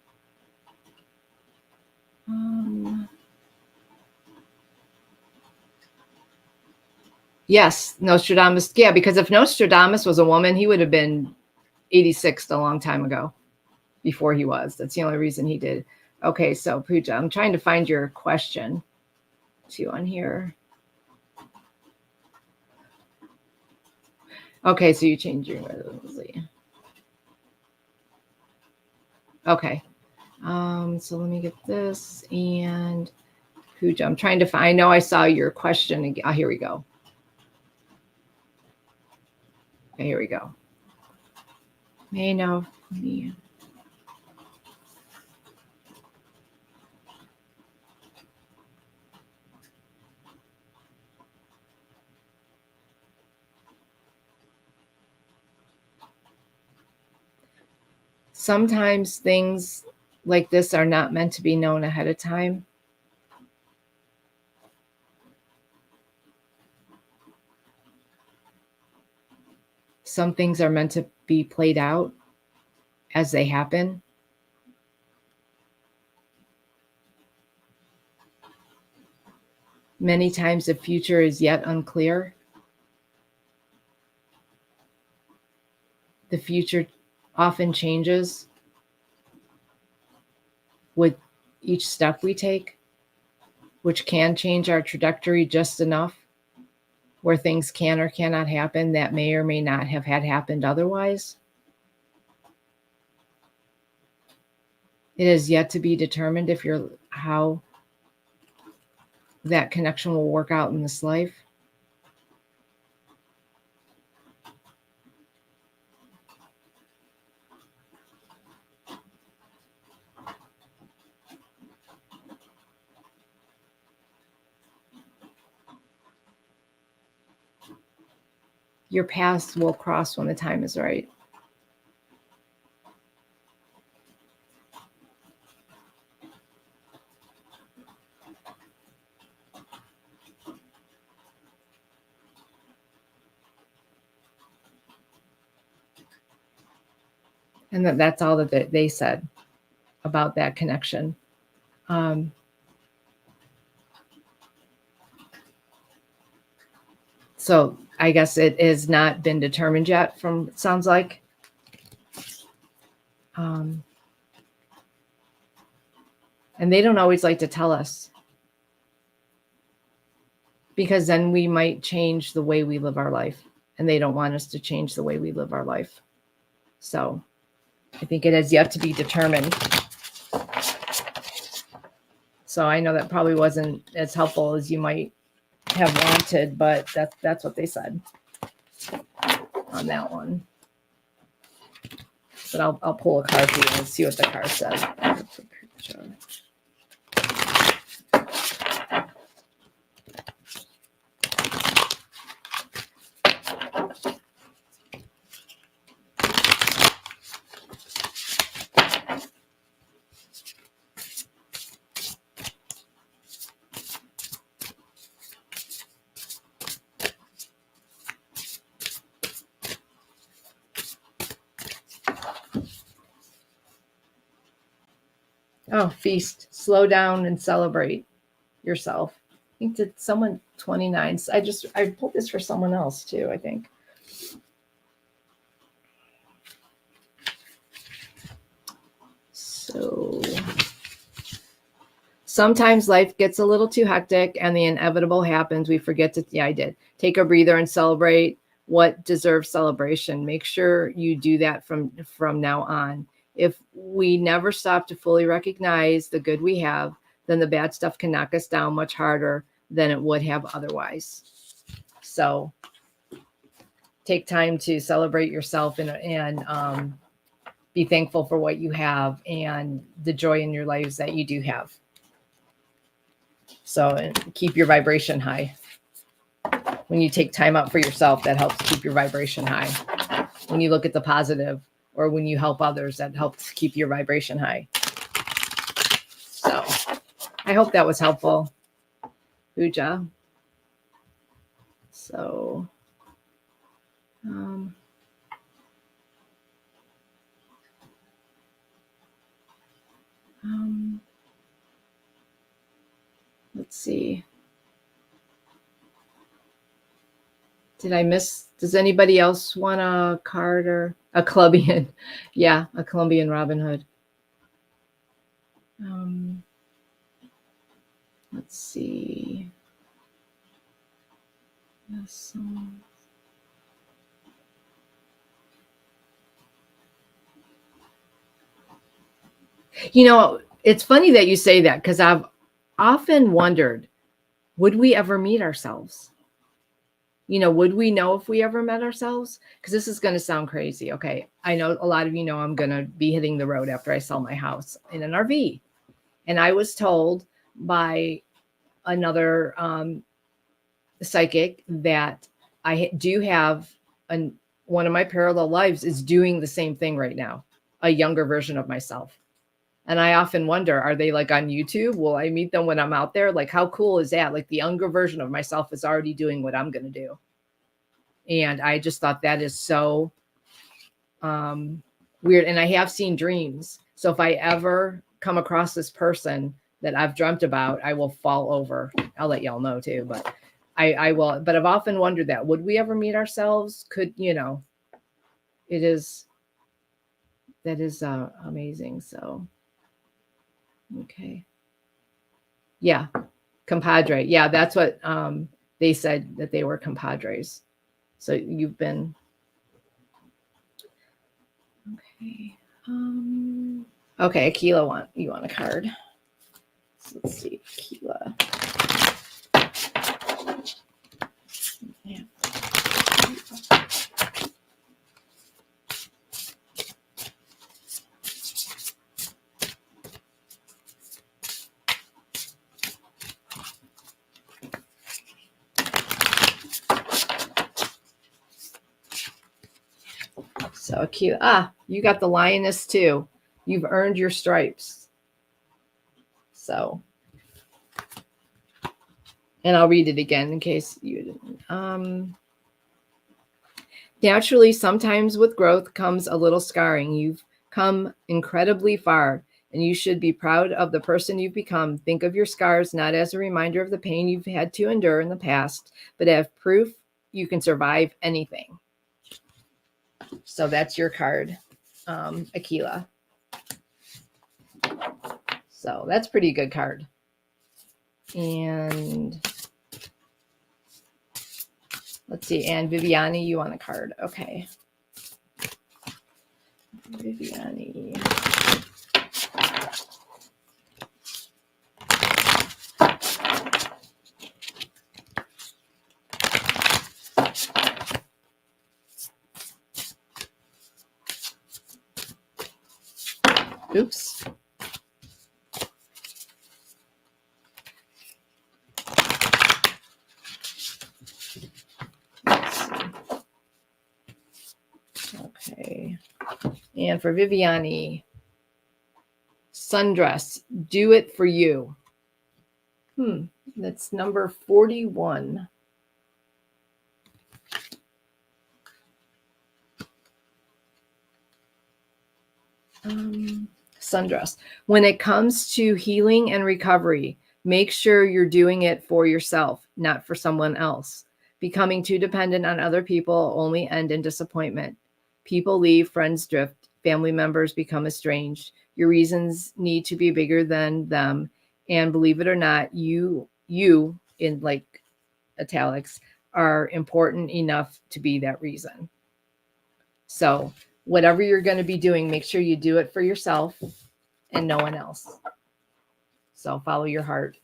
Yes, Nostradamus. Yeah, because if Nostradamus was a woman, he would have been 86 a long time ago before he was. That's the only reason he did. Okay, so Pooja, I'm trying to find your question too on here. Okay, so you changed your okay. So let me get this, and Pooja, I'm trying to find, I know I saw your question again. Oh, here we go. Okay, here we go. May know me. Sometimes things like this are not meant to be known ahead of time. some things are meant to be played out as they happen. Many times the future is yet unclear. The future often changes with each step we take, which can change our trajectory just enough where things can or cannot happen that may or may not have had happened otherwise. It is yet to be determined how that connection will work out in this life. Your paths will cross when the time is right. And that's all that they said about that connection. So I guess it has not been determined yet, from it sounds like. And they don't always like to tell us, because then we might change the way we live our life, and they don't want us to change the way we live our life. So I think it has yet to be determined. So I know that probably wasn't as helpful as you might have wanted, but that's what they said on that one. But I'll pull a card for you and see what the card says. Oh, feast, slow down and celebrate yourself. I think that someone 29. I pulled this for someone else too, I think. So sometimes life gets a little too hectic and the inevitable happens. We forget to, I did. Take a breather and celebrate what deserves celebration. Make sure you do that from now on. If we never stop to fully recognize the good we have, then the bad stuff can knock us down much harder than it would have otherwise. So take time to celebrate yourself and be thankful for what you have and the joy in your lives that you do have. So keep your vibration high. When you take time out for yourself, that helps keep your vibration high. When you look at the positive, or when you help others, that helps keep your vibration high. So I hope that was helpful, Pooja. So let's see. Did I miss? Does anybody else want a card or a Colombian? Yeah, a Colombian Robin Hood. Let's see. Yes. You know, it's funny that you say that, because I've often wondered, would we ever meet ourselves? You know, would we know if we ever met ourselves? Because this is going to sound crazy. Okay. I know a lot of you know I'm going to be hitting the road after I sell my house in an RV. And I was told by another psychic that I do have one of my parallel lives is doing the same thing right now, a younger version of myself. And I often wonder, are they like on YouTube? Will I meet them when I'm out there? Like, how cool is that? Like, the younger version of myself is already doing what I'm going to do. And I just thought that is so weird. And I have seen dreams. So if I ever come across this person that I've dreamt about, I will fall over. I'll let y'all know too, but I will. But I've often wondered that, would we ever meet ourselves? Could, that is amazing. So, okay. Yeah. Compadre. Yeah. That's what they said, that they were compadres. So you've been, okay. Okay. Akila, you want a card? So let's see. Akila. Yeah. So cute. You got the lioness too. You've earned your stripes. So, and I'll read it again in case you didn't. Naturally, sometimes with growth comes a little scarring. You've come incredibly far, and you should be proud of the person you've become. Think of your scars not as a reminder of the pain you've had to endure in the past, but as proof you can survive anything. So that's your card, Akila. So that's pretty good card. And let's see. And Viviani, you want a card? Okay. Viviani. Oops. Okay. And for Viviani, sundress, do it for you. That's number 41. Sundress. When it comes to healing and recovery, make sure you're doing it for yourself, not for someone else. Becoming too dependent on other people only end in disappointment. People leave, friends drift, family members become estranged. Your reasons need to be bigger than them. And believe it or not, you in like italics are important enough to be that reason. So whatever you're going to be doing, make sure you do it for yourself and no one else. So follow your heart.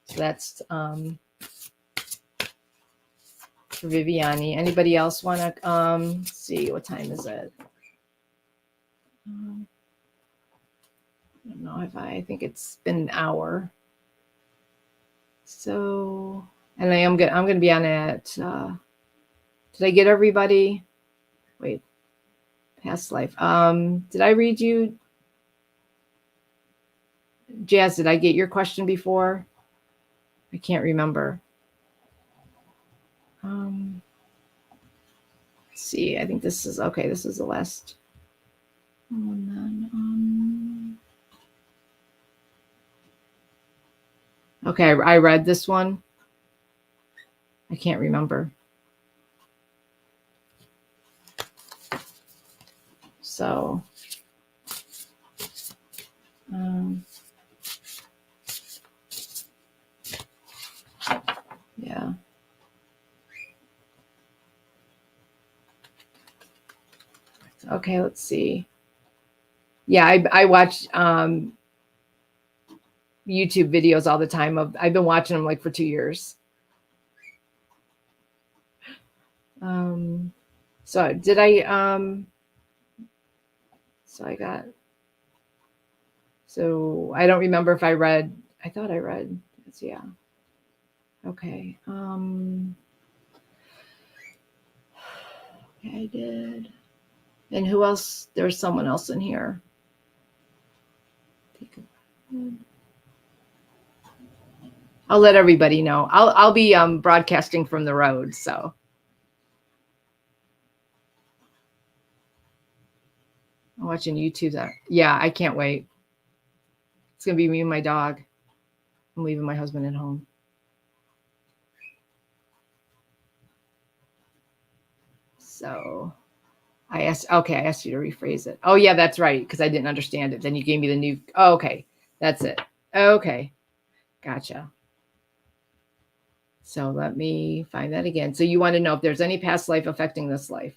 So that's for Viviani. Anybody else want to see, what time is it? I don't know if I think it's been an hour. So, and I'm going to be on it. Did I get everybody? Wait, past life. Did I read you? Jazz, did I get your question before? I can't remember. Let's see. I think this is okay. This is the last one. Okay, I read this one. I can't remember. So, yeah. Okay, let's see. Yeah, I watch YouTube videos all the time. I've been watching them like for 2 years. So did I so I got, so I don't remember if I read, I thought I read, yeah. Okay. Okay, I did. And who else? There's someone else in here. I'll let everybody know. I'll be broadcasting from the road, so I'm watching YouTube. Yeah, I can't wait. It's going to be me and my dog. I'm leaving my husband at home. So I asked you to rephrase it. Oh, yeah, that's right, because I didn't understand it. Then you gave me the new. Oh, okay, that's it. Okay, gotcha. So let me find that again. So you want to know if there's any past life affecting this life.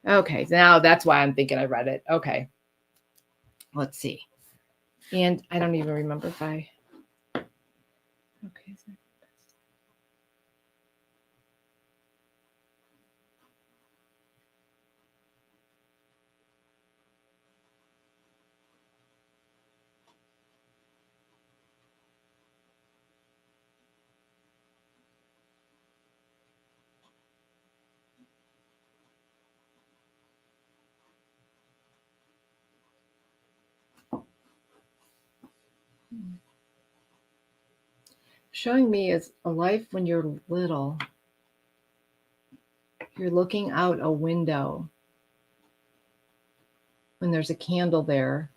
Okay, now that's why I'm thinking I read it. Okay, let's see. And I don't even remember if I. Okay. Showing me is a life when you're little. You're looking out a window when there's a candle there.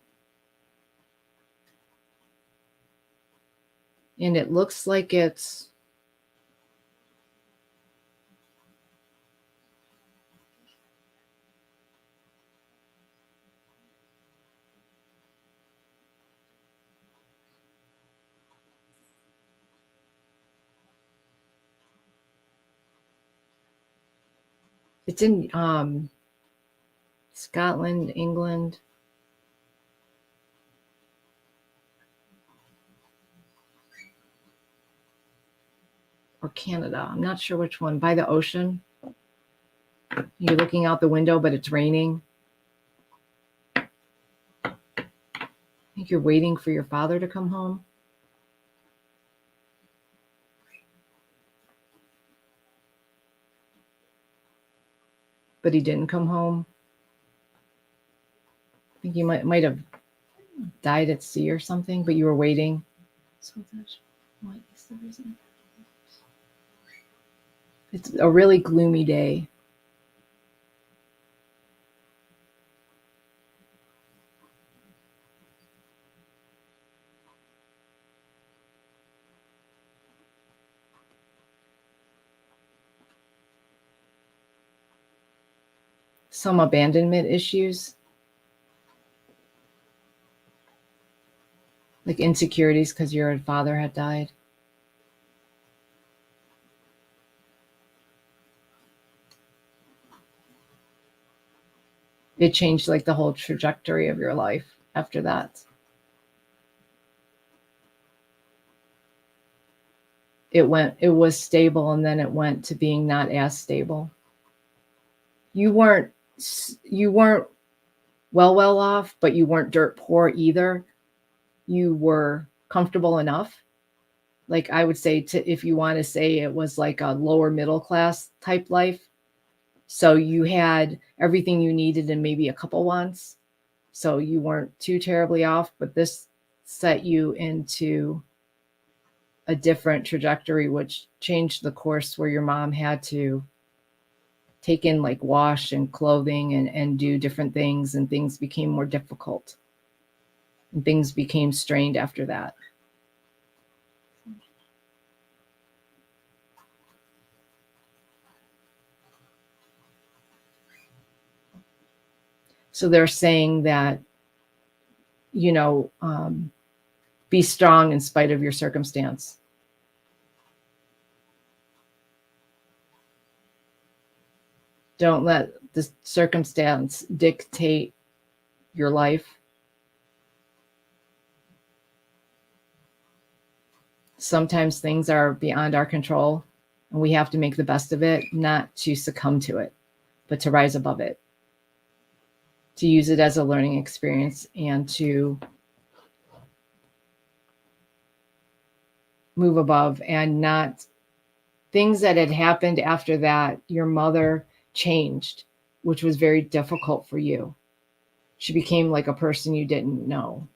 And it looks like it's in Scotland, England. Or Canada. I'm not sure which one. By the ocean. You're looking out the window, but it's raining. I think you're waiting for your father to come home. But he didn't come home. I think you might have died at sea or something, but you were waiting. So that's what is the reason? It's a really gloomy day. Some abandonment issues, like insecurities because your father had died. It changed like the whole trajectory of your life after that. It was stable, and then it went to being not as stable. You weren't well off, but you weren't dirt poor either. You were comfortable enough. Like I would say, if you want to say, it was like a lower middle class type life. So you had everything you needed and maybe a couple wants. So you weren't too terribly off, but this set you into a different trajectory, which changed the course where your mom had to take in like wash and clothing and do different things, and things became more difficult and things became strained after that. So they're saying that, be strong in spite of your circumstance. Don't let the circumstance dictate your life. Sometimes things are beyond our control, and we have to make the best of it, not to succumb to it, but to rise above it, to use it as a learning experience, and to move above. And not things that had happened after that. Your mother changed, which was very difficult for you. She became like a person you didn't know,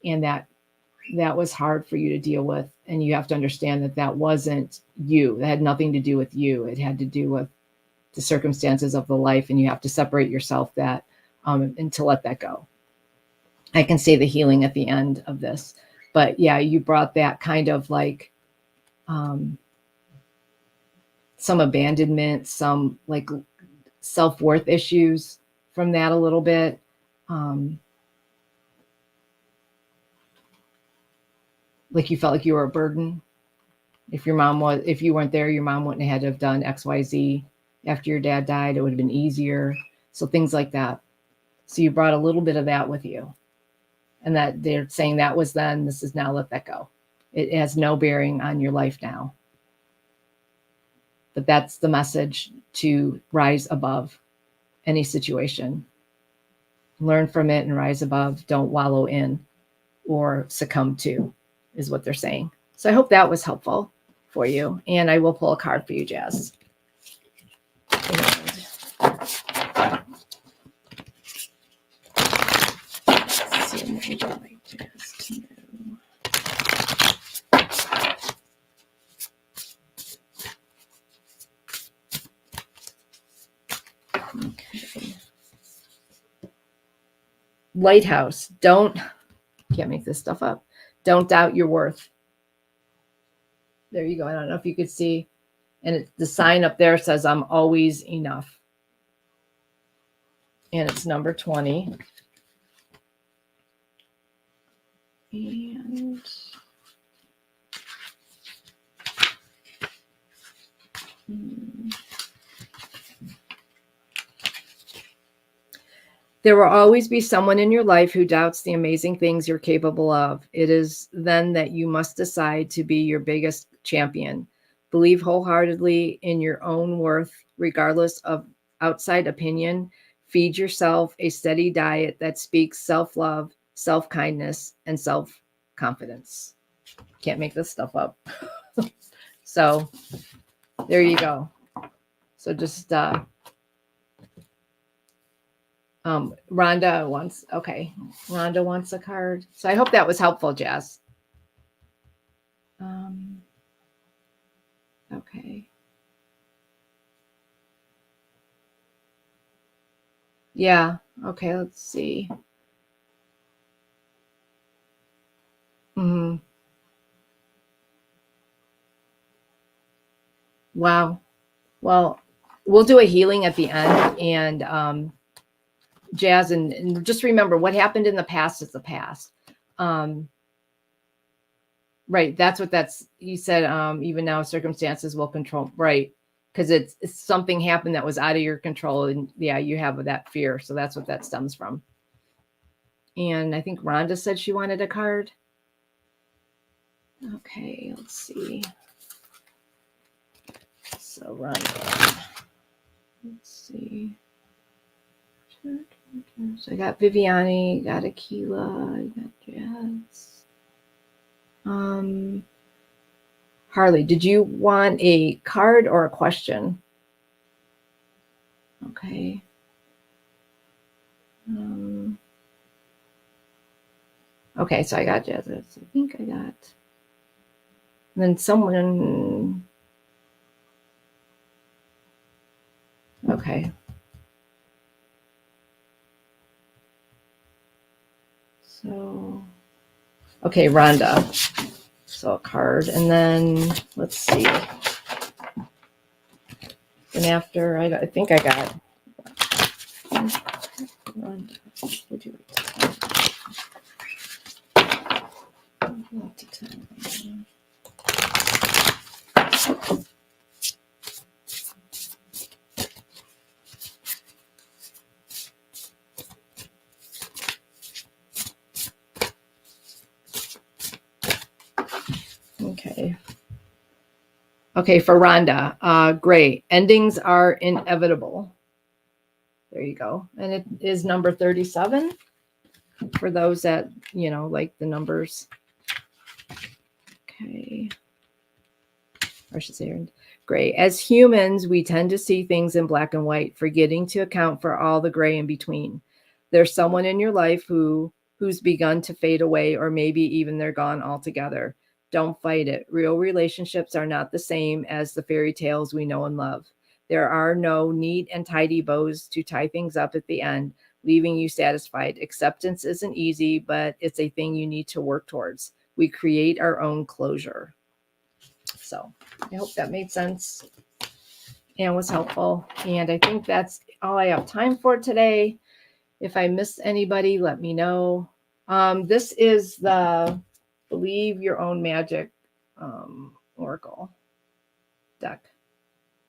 and that was hard for you to deal with. And you have to understand that that wasn't you. That had nothing to do with you. It had to do with the circumstances of the life. And you have to separate yourself that, and to let that go. I can say the healing at the end of this, but yeah, you brought that kind of like some abandonment, some like self-worth issues from that a little bit. Like you felt like you were a burden. If you weren't there, your mom wouldn't have had to have done XYZ after your dad died. It would have been easier. So things like that. So you brought a little bit of that with you. And that they're saying that was then, this is now, let that go. It has no bearing on your life now. But that's the message, to rise above any situation. Learn from it and rise above. Don't wallow in or succumb to, is what they're saying. So I hope that was helpful for you. And I will pull a card for you, Jazz. Let's see, what would you like Jazz to know? Okay. Lighthouse. Can't make this stuff up. Don't doubt your worth. There you go. I don't know if you could see. And the sign up there says, I'm always enough. And it's number 20. And there will always be someone in your life who doubts the amazing things you're capable of. It is then that you must decide to be your biggest champion. Believe wholeheartedly in your own worth, regardless of outside opinion. Feed yourself a steady diet that speaks self-love, self-kindness, and self-confidence. Can't make this stuff up. So there you go. So just Rhonda wants a card. So I hope that was helpful, Jazz. Okay. Yeah. Okay. Let's see. Wow. Well, we'll do a healing at the end, and Jazz, and just remember what happened in the past is the past. Right. That's you said, even now circumstances will control. Right. Because it's something happened that was out of your control. And yeah, you have that fear. So that's what that stems from. And I think Rhonda said she wanted a card. Okay. Let's see. So Rhonda. Let's see. So I got Viviani, got Aquila, I got Jazz. Harley, did you want a card or a question? Okay. Okay, so I got Jazz. I think I got. And then someone. Okay. So, okay, Rhonda. So a card, and then let's see. And after I think I got. Rhonda, would you like to tell me? Okay, for Rhonda, great. Endings are inevitable. There you go. And it is number 37 for those that, like the numbers. Okay. Or I should say, great. As humans, we tend to see things in black and white, forgetting to account for all the gray in between. There's someone in your life who's begun to fade away, or maybe even they're gone altogether. Don't fight it. Real relationships are not the same as the fairy tales we know and love. There are no neat and tidy bows to tie things up at the end, leaving you satisfied. Acceptance isn't easy, but it's a thing you need to work towards. We create our own closure. So I hope that made sense and was helpful. And I think that's all I have time for today. If I missed anybody, let me know. This is the Believe Your Own Magic Oracle deck.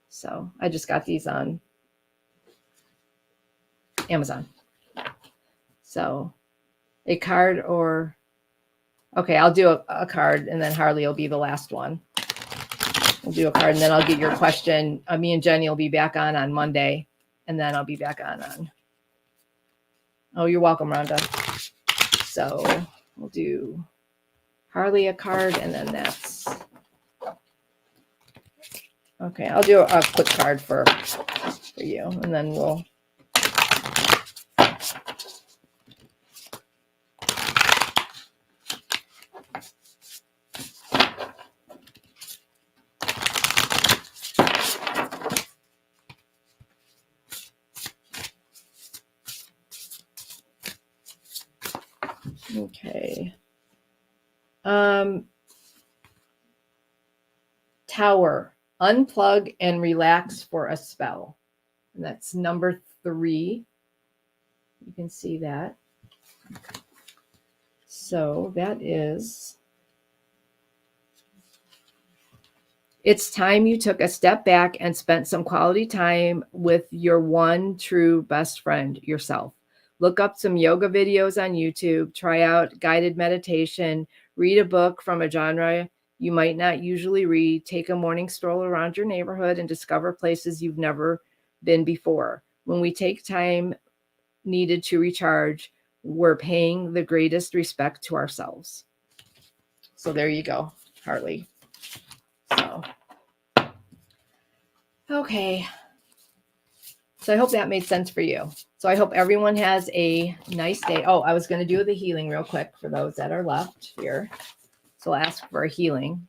So I just got these on Amazon. So a card or, okay, I'll do a card and then Harley will be the last one. We'll do a card and then I'll get your question. Me and Jenny will be back on Monday and then I'll be back on. Oh, you're welcome, Rhonda. So we'll do Harley a card and then that's, okay, I'll do a quick card for you and then we'll, okay. Tower, unplug and relax for a spell. And that's number 3. You can see that. So that is, it's time you took a step back and spent some quality time with your one true best friend, yourself. Look up some yoga videos on YouTube, try out guided meditation, read a book from a genre you might not usually read, take a morning stroll around your neighborhood and discover places you've never been before. When we take time needed to recharge, we're paying the greatest respect to ourselves. So there you go, Harley. So, okay. So I hope that made sense for you. So I hope everyone has a nice day. Oh, I was going to do the healing real quick for those that are left here. So I'll ask for a healing.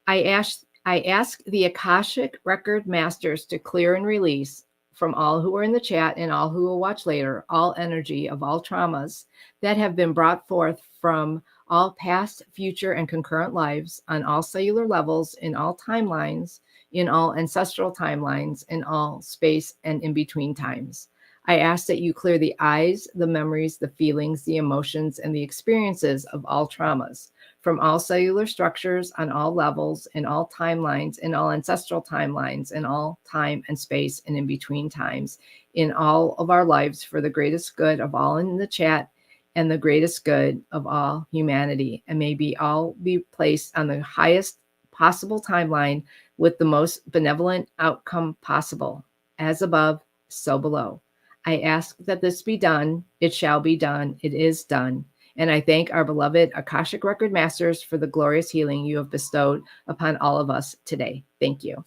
I ask the Akashic Record Masters to clear and release from all who are in the chat and all who will watch later, all energy of all traumas that have been brought forth from all past, future, and concurrent lives on all cellular levels, in all timelines, in all ancestral timelines, in all space and in between times. I ask that you clear the eyes, the memories, the feelings, the emotions, and the experiences of all traumas from all cellular structures on all levels, in all timelines, in all ancestral timelines, in all time and space and in between times, in all of our lives for the greatest good of all in the chat and the greatest good of all humanity. And may all be placed on the highest possible timeline with the most benevolent outcome possible. As above, so below. I ask that this be done. It shall be done. It is done. And I thank our beloved Akashic Record Masters for the glorious healing you have bestowed upon all of us today. Thank you.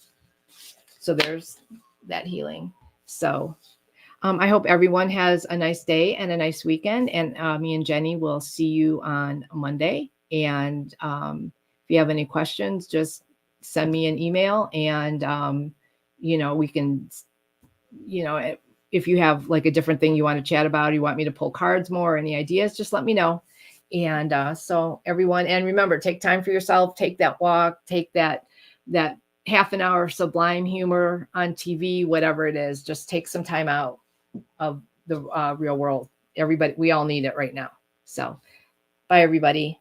So there's that healing. So I hope everyone has a nice day and a nice weekend. And me and Jenny will see you on Monday. And if you have any questions, just send me an email and, we can, if you have like a different thing you want to chat about, you want me to pull cards more, any ideas, just let me know. And so everyone, and remember, take time for yourself, take that walk, take that half an hour sublime humor on TV, whatever it is, just take some time out of the real world. Everybody, we all need it right now. So bye, everybody.